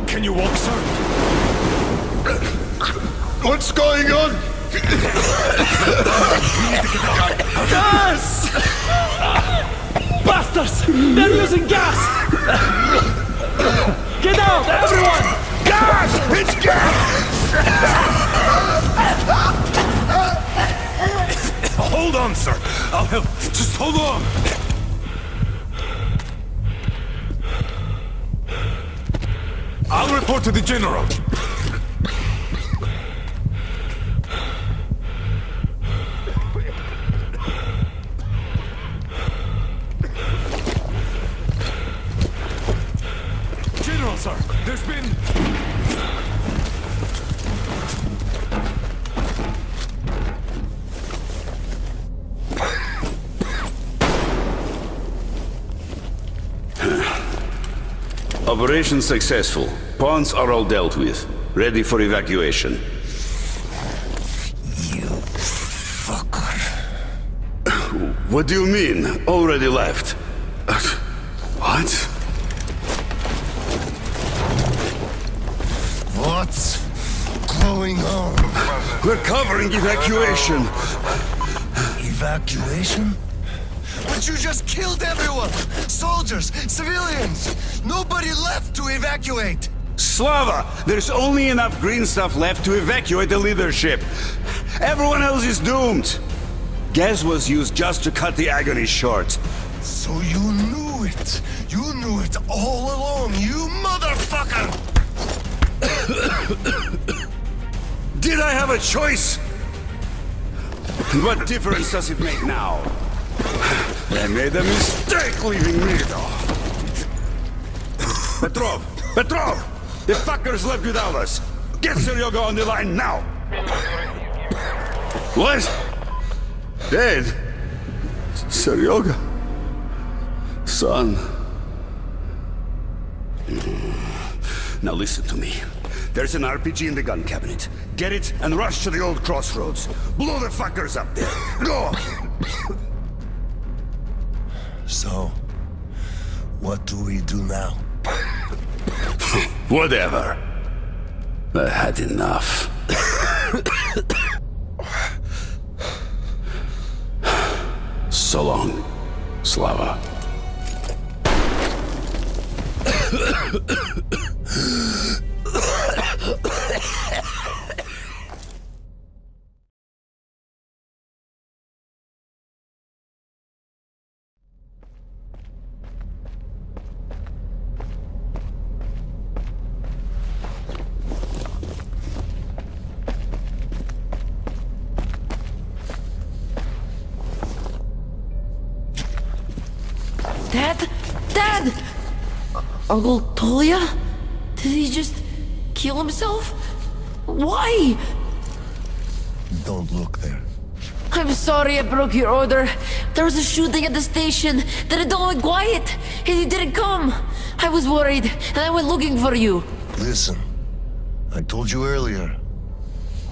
Can you walk, sir? What's going on? Gas! Bastards! They're using gas! Get out, everyone! Gas! It's gas! Hold on, sir. I'll help. Just hold on. I'll report to the general. General, sir, there's been... Operation successful. Pawns are all dealt with. Ready for evacuation. You fucker. What do you mean? Already left? What? What's going on? We're covering evacuation. Evacuation? But you just killed everyone! Soldiers, civilians! Nobody left to evacuate! Slava! There's only enough green stuff left to evacuate the leadership. Everyone else is doomed. Gas was used just to cut the agony short. So you knew it! You knew it all along, you motherfucker! Did I have a choice? What difference does it make now? I made a mistake leaving me. Petrov! Petrov! The fuckers left without us! Get Seryoga on the line now! What? Dead? Seryoga? Son? Now listen to me. There's an RPG in the gun cabinet. Get it and rush to the old crossroads. Blow the fuckers up there. Go! So, what do we do now? Whatever. I had enough. So long, Slava. Dad? Dad! Uncle Tolia? Did he just kill himself? Why? Don't look there. I'm sorry I broke your order. There was a shooting at the station. Then it all went quiet, and you didn't come. I was worried, and I went looking for you. Listen, I told you earlier.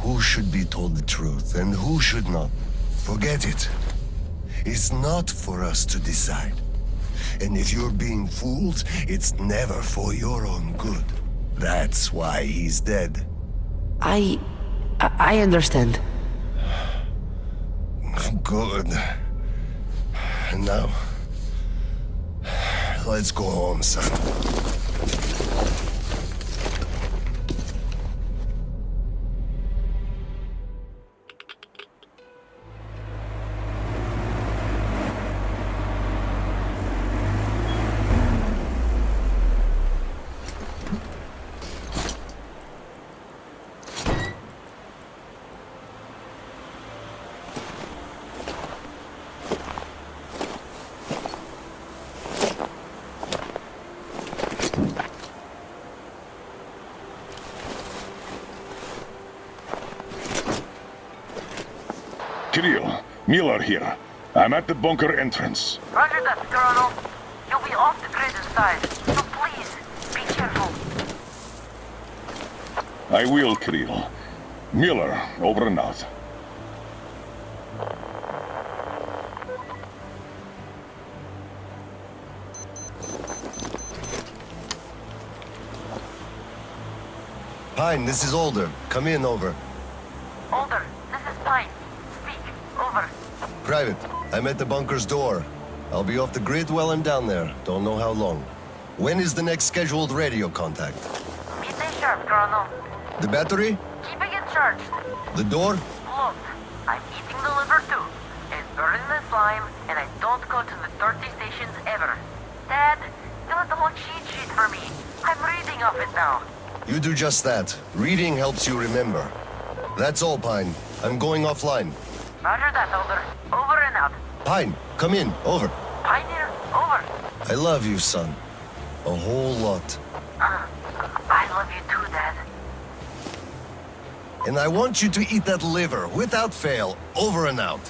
Who should be told the truth, and who should not? Forget it. It's not for us to decide. And if you're being fooled, it's never for your own good. That's why he's dead. I understand. Good. And now, let's go home, son. Kirill, Miller here. I'm at the bunker entrance. Roger that, Colonel. You'll be off the grid inside, so please, be careful. I will, Kirill. Miller, over and out. Pine, this is Older. Come in, over. Older, this is Pine. Speak, over. Private, I'm at the bunker's door. I'll be off the grid while I'm down there. Don't know how long. When is the next scheduled radio contact? Midday sharp, Colonel. The battery? Keeping it charged. The door? Look, I'm eating the liver too. It's burning the slime, and I don't go to the dirty stations ever. Dad, fill out the whole cheat sheet for me. I'm reading off it now. You do just that. Reading helps you remember. That's all, Pine. I'm going offline. Roger that, Older. Over and out. Pine, come in. Over. Pioneer, over. I love you, son. A whole lot. I love you too, Dad. And I want you to eat that liver, without fail. Over and out.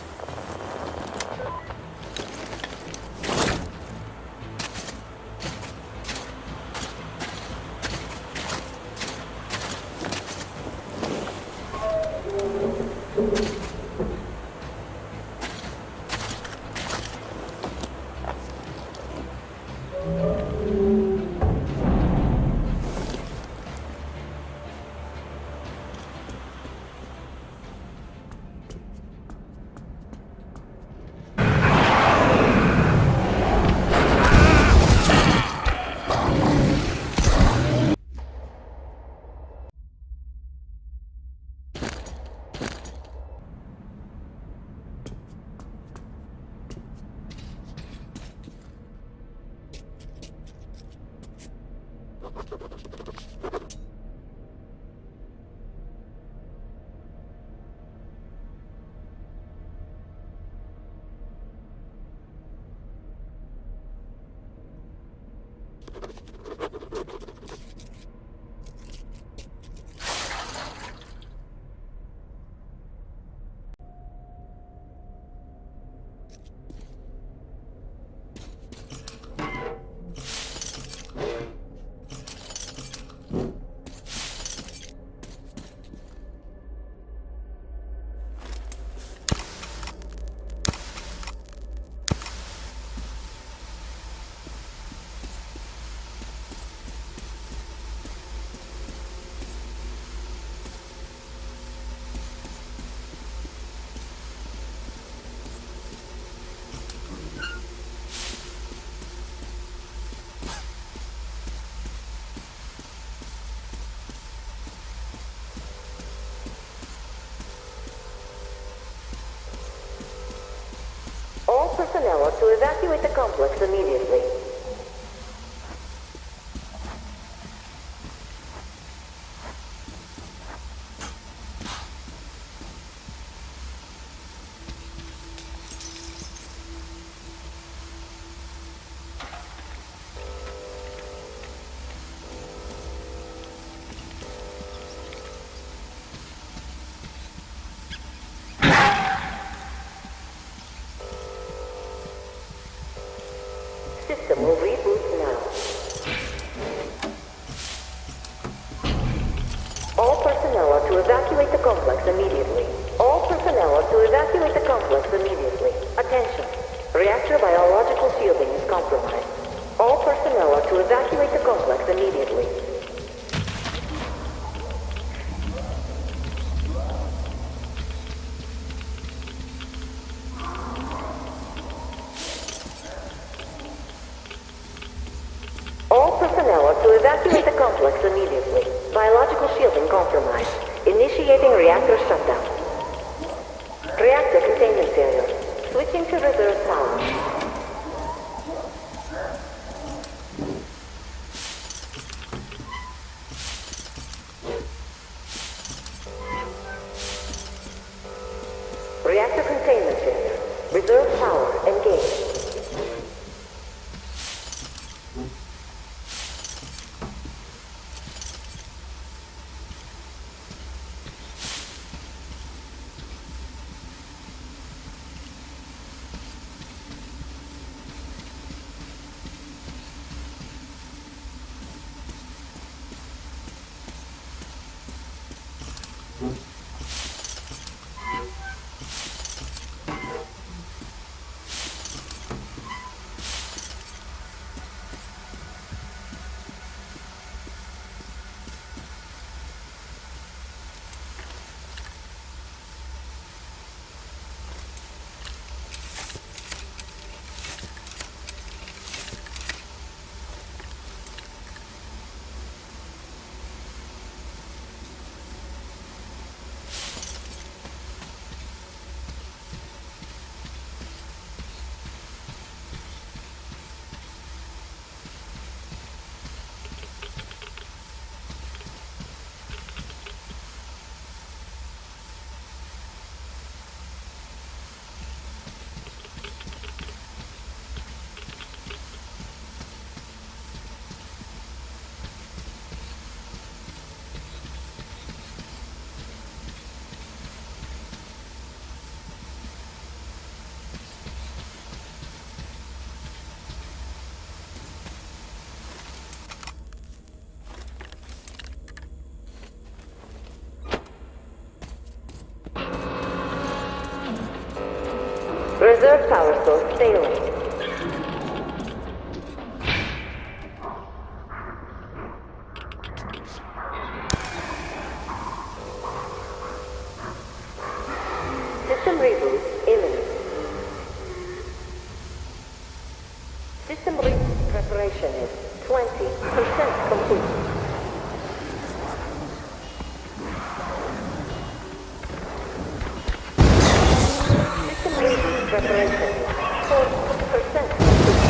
All personnel are to evacuate the complex immediately. System will reboot now. All personnel are to evacuate the complex immediately. All personnel are to evacuate the complex immediately. Attention. Reactor biological shielding is compromised. All personnel are to evacuate the complex immediately. All personnel are to evacuate the complex immediately. Biological shielding compromised. Initiating reactor shutdown. Reactor containment failure. Switching to reserve power. Reactor containment failure. Reserve power engaged. Reserve power source failing. System reboot imminent. System reboot preparation is 20% complete. Preparation 4% complete.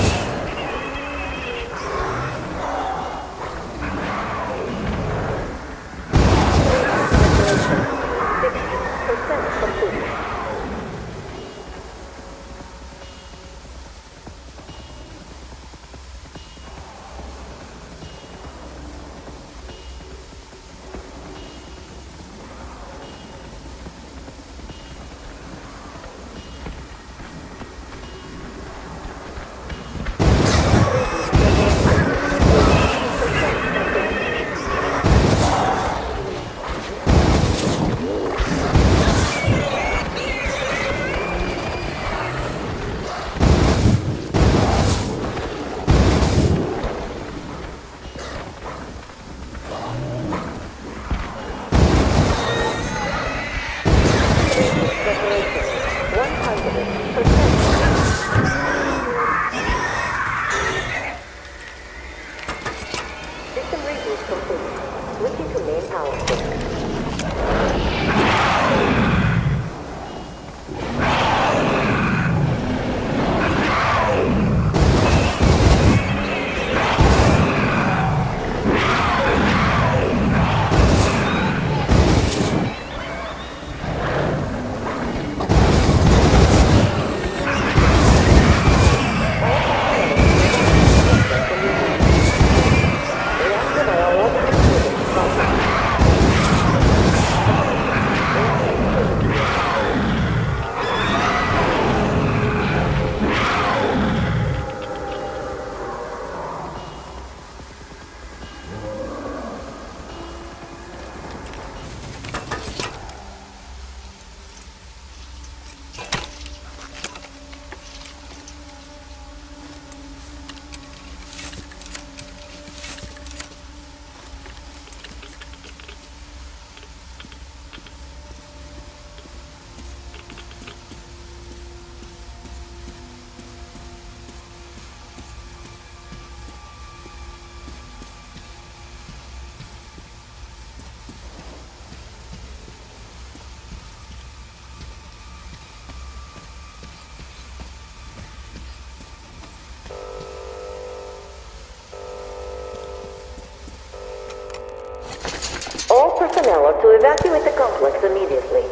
to evacuate the complex immediately.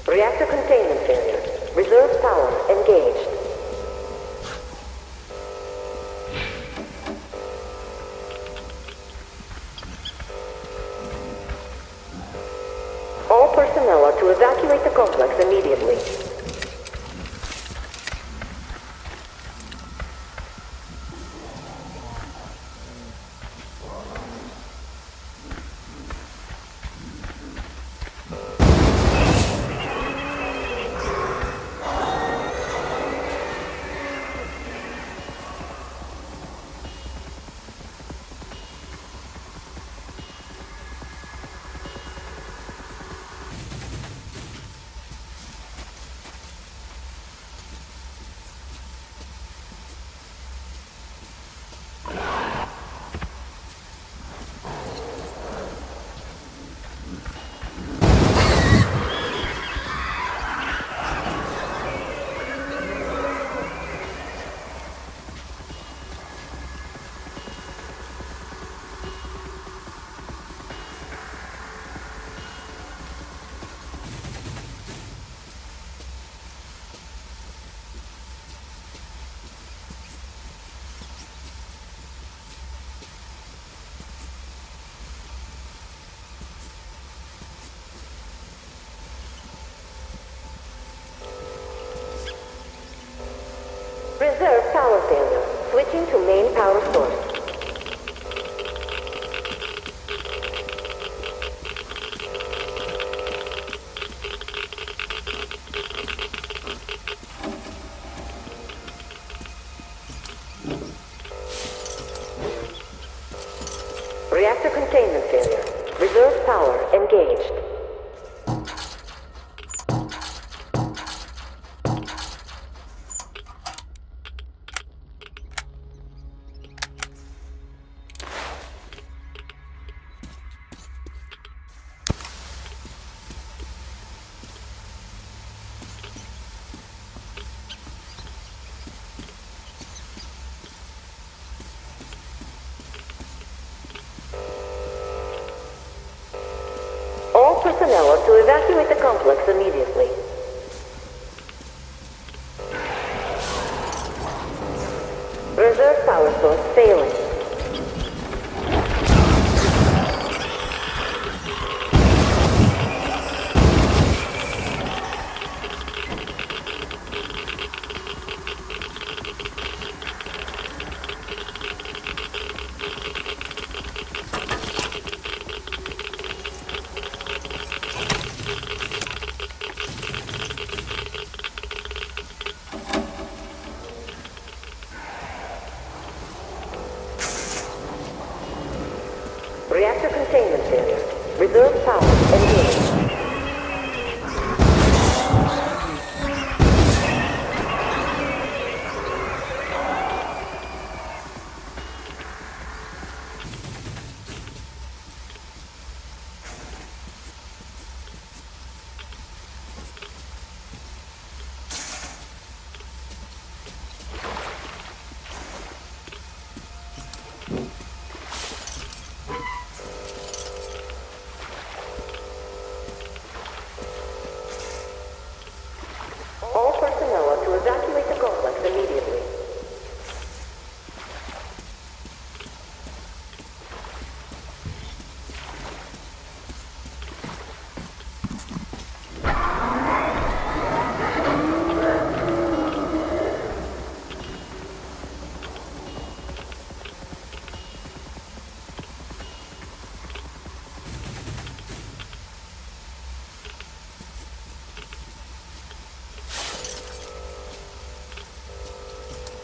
Reactor containment failure. Reserve power engaged. All personnel are to evacuate the complex immediately. Reserve power failure. Switching to main power source. Reactor containment failure. Reserve power engaged. All personnel are to evacuate the complex immediately. Reserve power source failing. Reactor containment failure. Reserve power engaged. All personnel are to evacuate the complex immediately.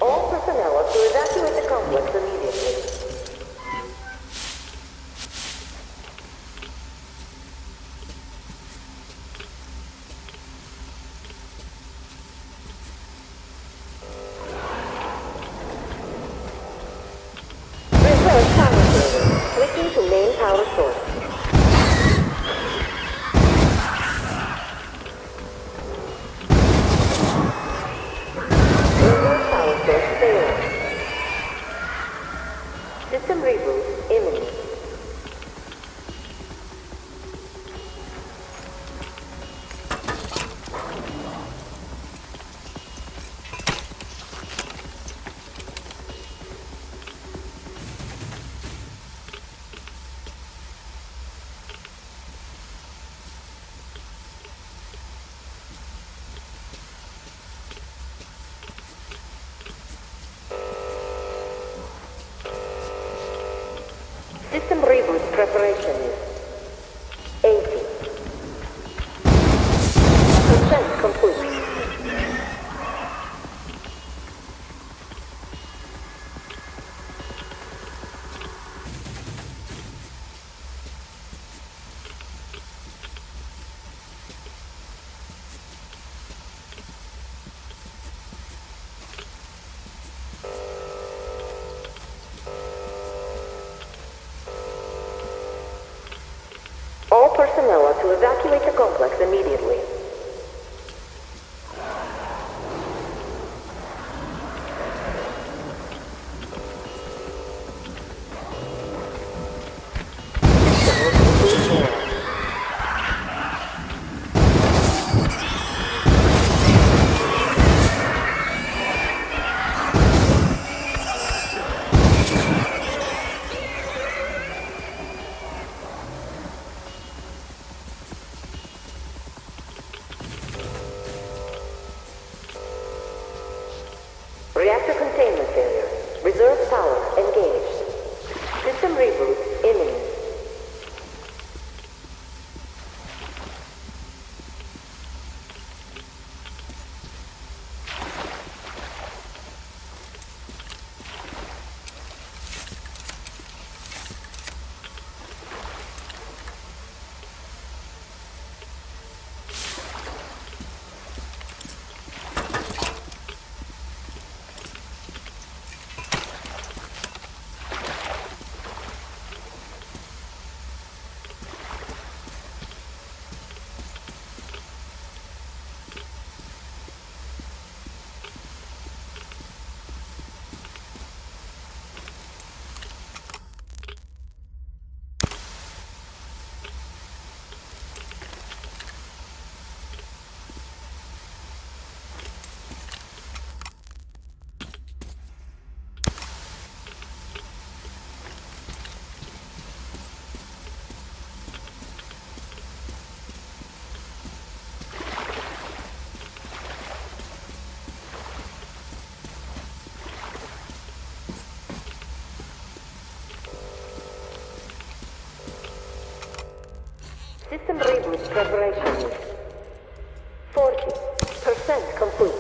All personnel are to evacuate the complex immediately. Reserve power failure. Switching to main power source. Reserve power source failing. System reboot preparation is 80% complete. All personnel are to evacuate the complex immediately. Reactor containment failure. Reserve power engaged. System reboot imminent. System reboot preparation is 40% complete.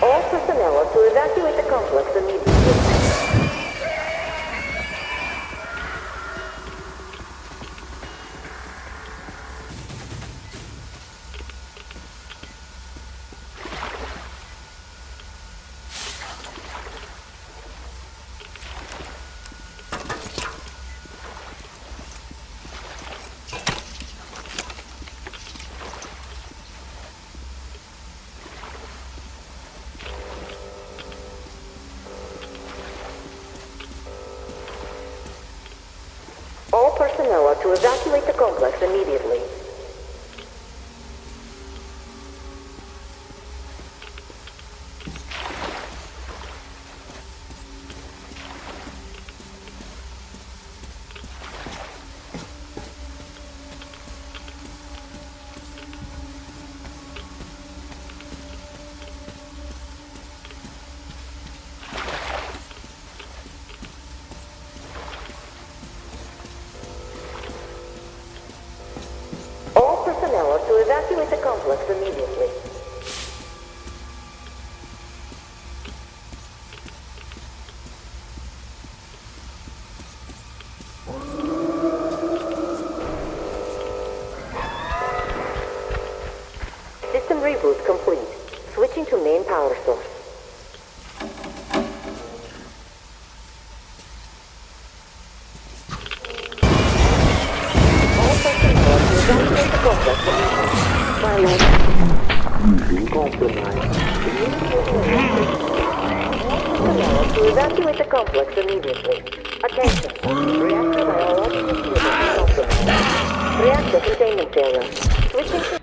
All personnel are to evacuate the complex immediately. All personnel are to evacuate the complex immediately. All personnel are to evacuate the complex immediately. System reboot complete. Switching to main power source. All personnel are to evacuate the complex immediately. My lord. Compromised. Personnel are to evacuate the complex immediately. Attention. Reactor biological unit compromised. Reactor containment failure. Switching to...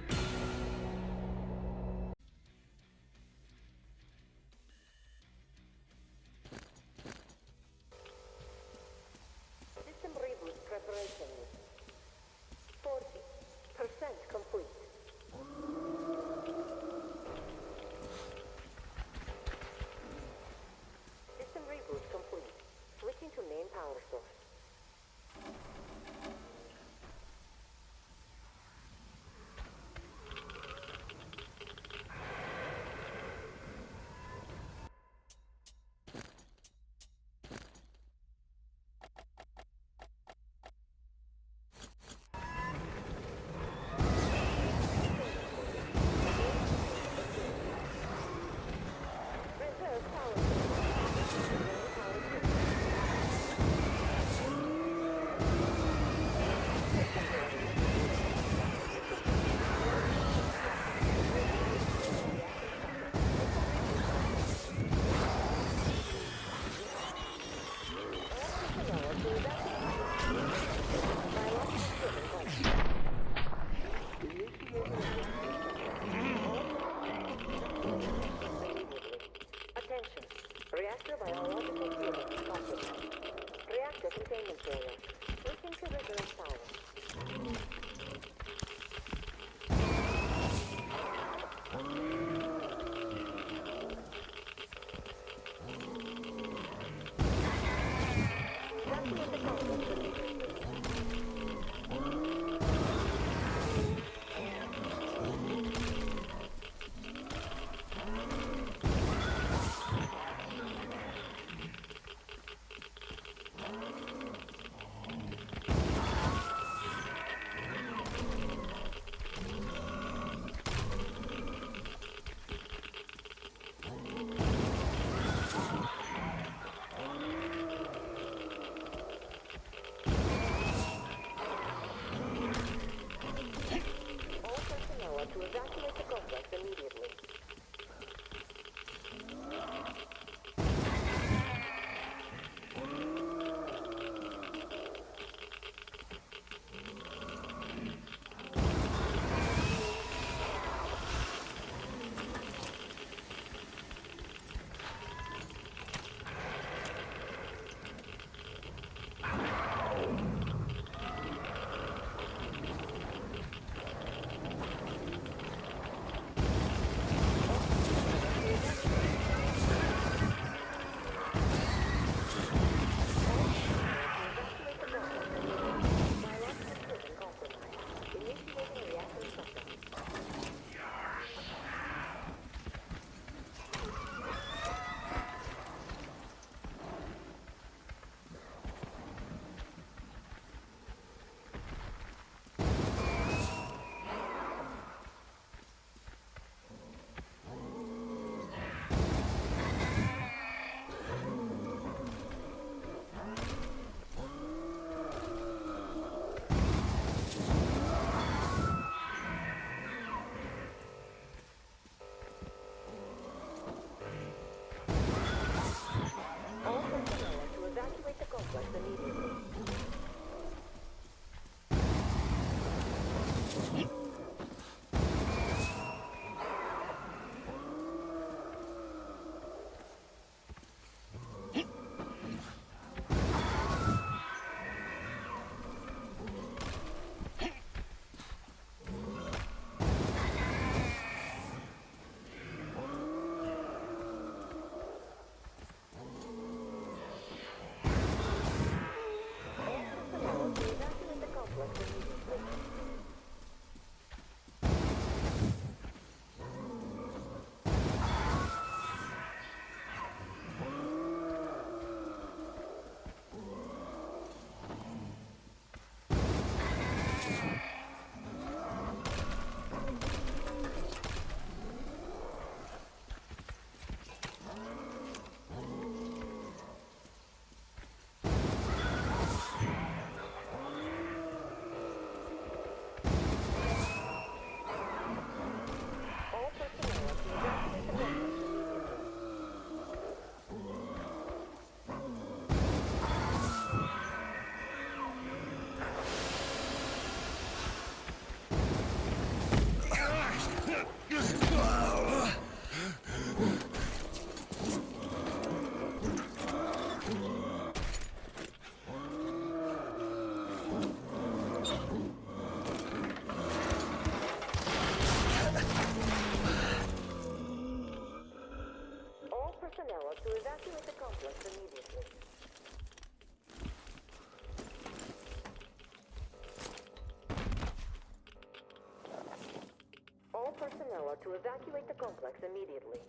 personnel are to evacuate the complex immediately.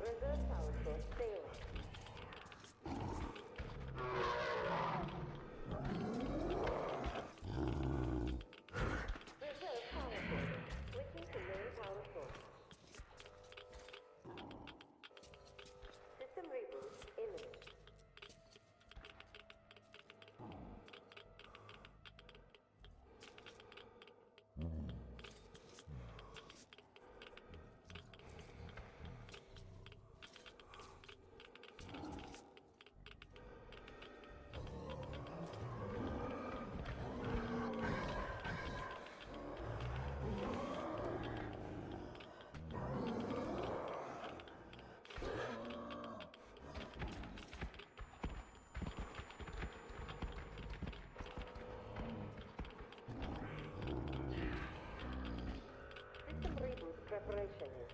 Reserve power source failing. Reserve power source. Switching to main power source. System reboot imminent. System reboot preparation is.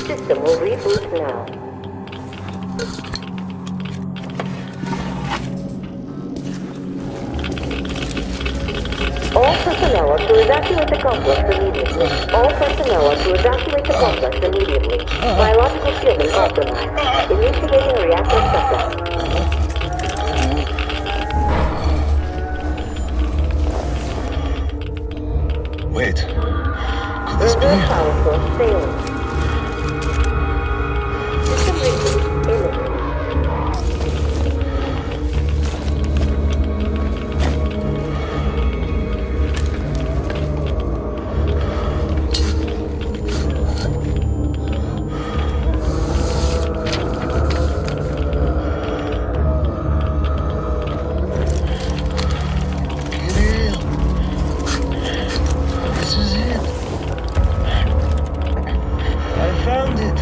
System will reboot now. All personnel are to evacuate the complex immediately. All personnel are to evacuate the complex immediately. Biological shielding compromised. Initiating reactor shutdown. Wait. Could this be? Reserve power source failing. System reboot imminent. Kirill. This is it. I found it.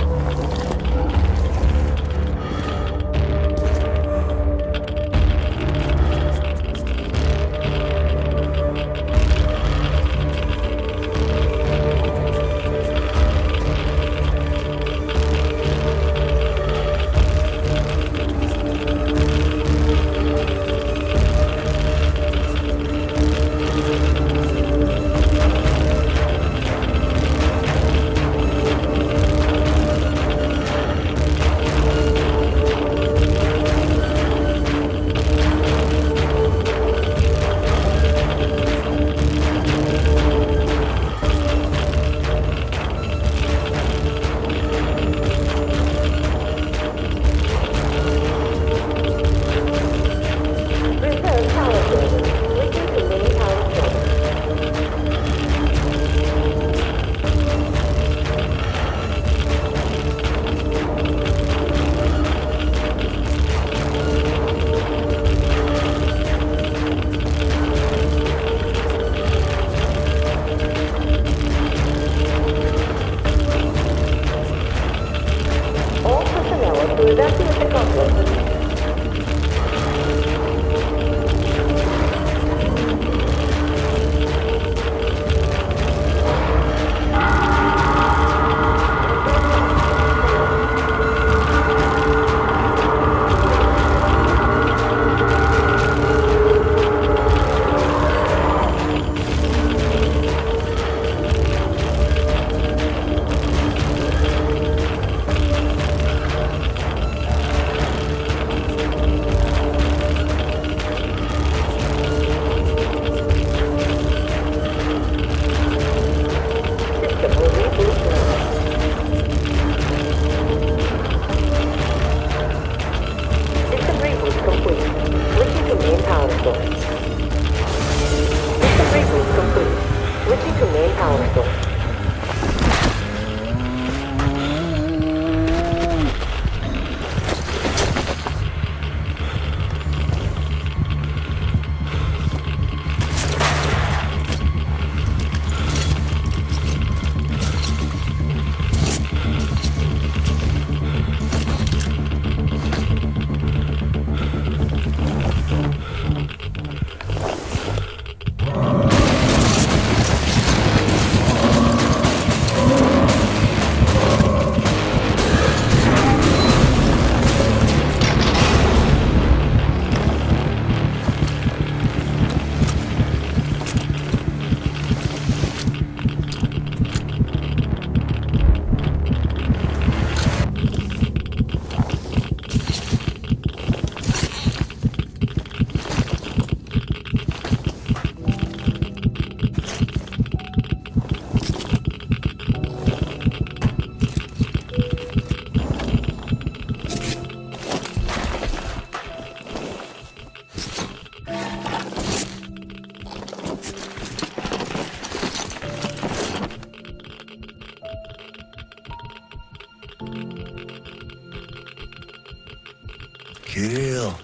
Kirill,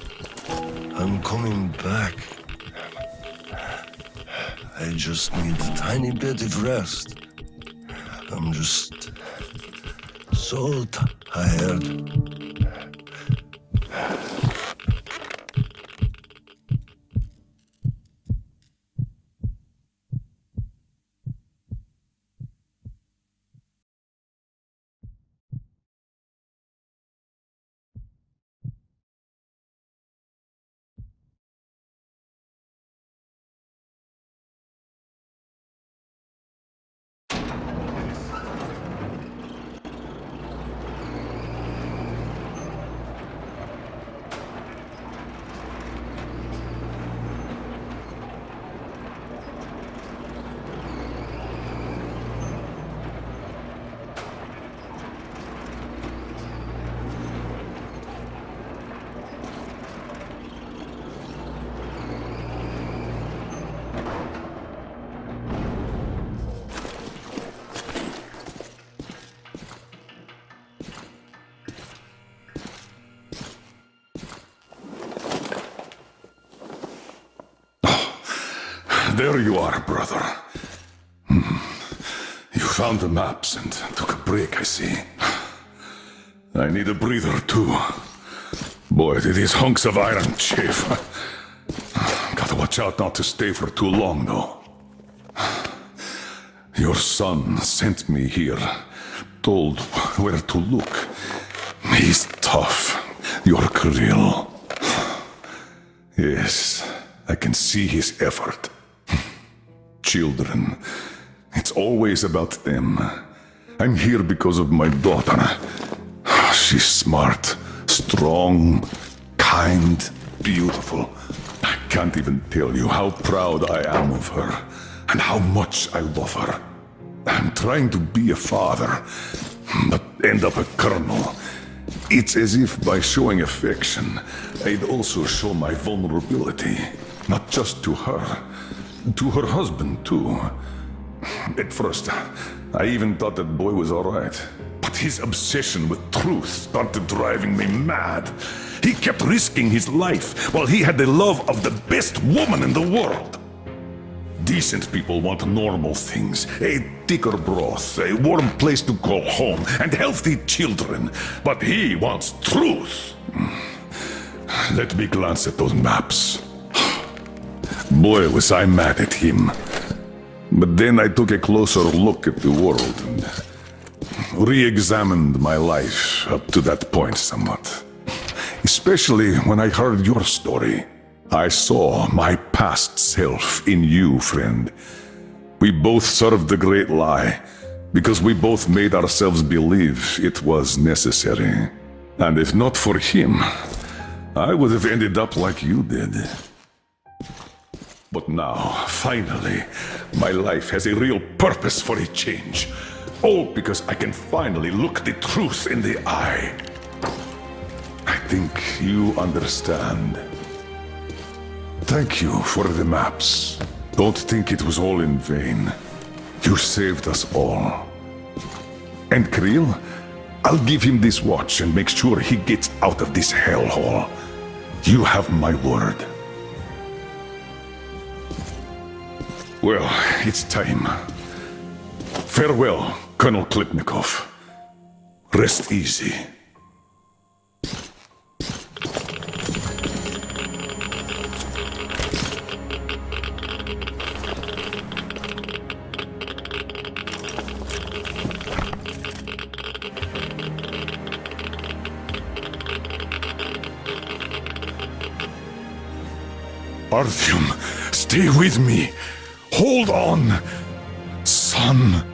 I'm coming back. I just need a tiny bit of rest. I'm just so tired. There you are, brother. You found the maps and took a break, I see. I need a breather, too. Boy, did these hunks of iron chafe. Gotta watch out not to stay for too long, though. Your son sent me here, told where to look. He's tough, your Kirill. Yes, I can see his effort. Children, it's always about them. I'm here because of my daughter. She's smart, strong, kind, beautiful. I can't even tell you how proud I am of her and how much I love her. I'm trying to be a father, but end up a colonel. It's as if by showing affection, I'd also show my vulnerability, not just to her, to her husband too. At first, I even thought that boy was alright. But his obsession with truth started driving me mad. He kept risking his life while he had the love of the best woman in the world. Decent people want normal things. A thicker broth, a warm place to call home, and healthy children. But he wants truth. Let me glance at those maps. Boy, was I mad at him. But then I took a closer look at the world and re-examined my life up to that point somewhat. Especially when I heard your story. I saw my past self in you, friend. We both served the great lie, because we both made ourselves believe it was necessary. And if not for him, I would have ended up like you did. But now, finally, my life has a real purpose for a change. All because I can finally look the truth in the eye. I think you understand. Thank you for the maps. Don't think it was all in vain. You saved us all. And Kirill, I'll give him this watch and make sure he gets out of this hellhole. You have my word. Well, it's time. Farewell, Colonel Khlebnikov. Rest easy. Artyom, stay with me. Hold on, son.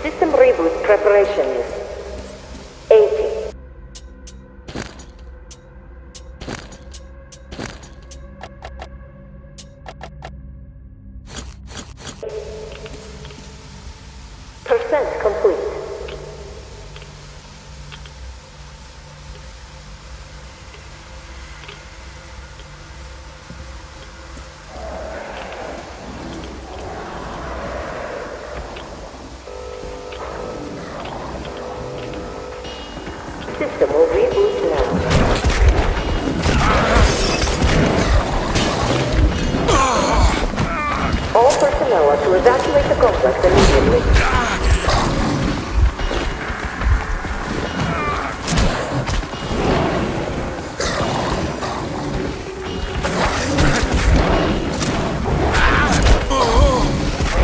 System reboot preparations. 80. Percent complete. System will reboot now. All personnel are to evacuate the complex immediately.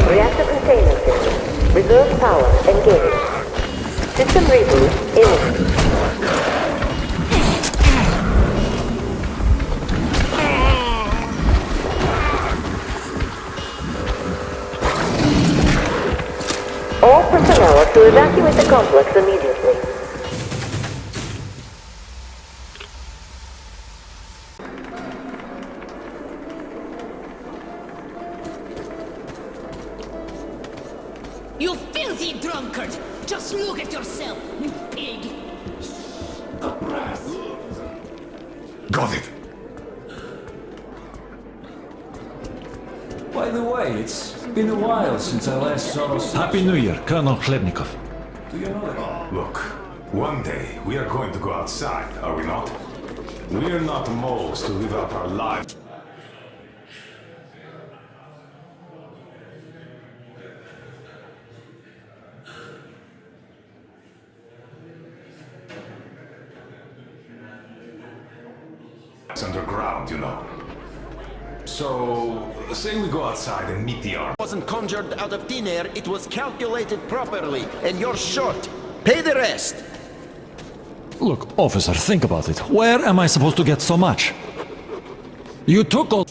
Reactor containment system. Reserve power engaged. System reboot imminent. All personnel are to evacuate the complex immediately. You filthy drunkard! Just look at yourself, you pig! The breath. Got it. By the way, it's been a while since I last saw us. Happy New Year, Colonel Khlebnikov. Do you know that? Look, one day we are going to go outside, are we not? We are not moles to live out our lives. Underground, you know. So, say we go outside and meet the army. It wasn't conjured out of thin air, it was calculated properly, and you're short. Pay the rest! Look, officer, think about it. Where am I supposed to get so much? You took all...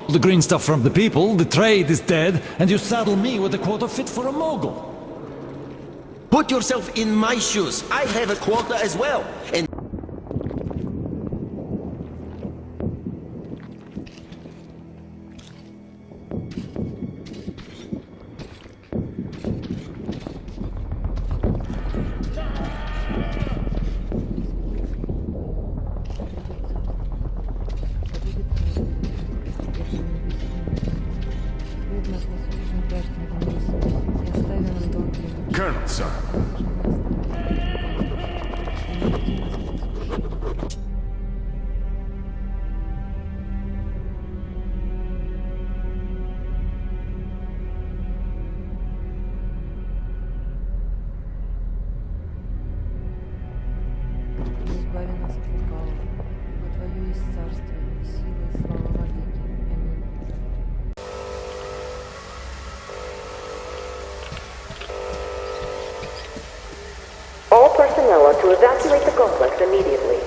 the green stuff from the people, the trade is dead, and you saddle me with a quota fit for a mogul. Put yourself in my shoes. I have a quota as well, and... Клуб нас очень кажется, Colonel, sir. Избави нас от лукавого, ибо Твое есть царство, сила и слава во веки. Аминь. All personnel are to evacuate the complex immediately.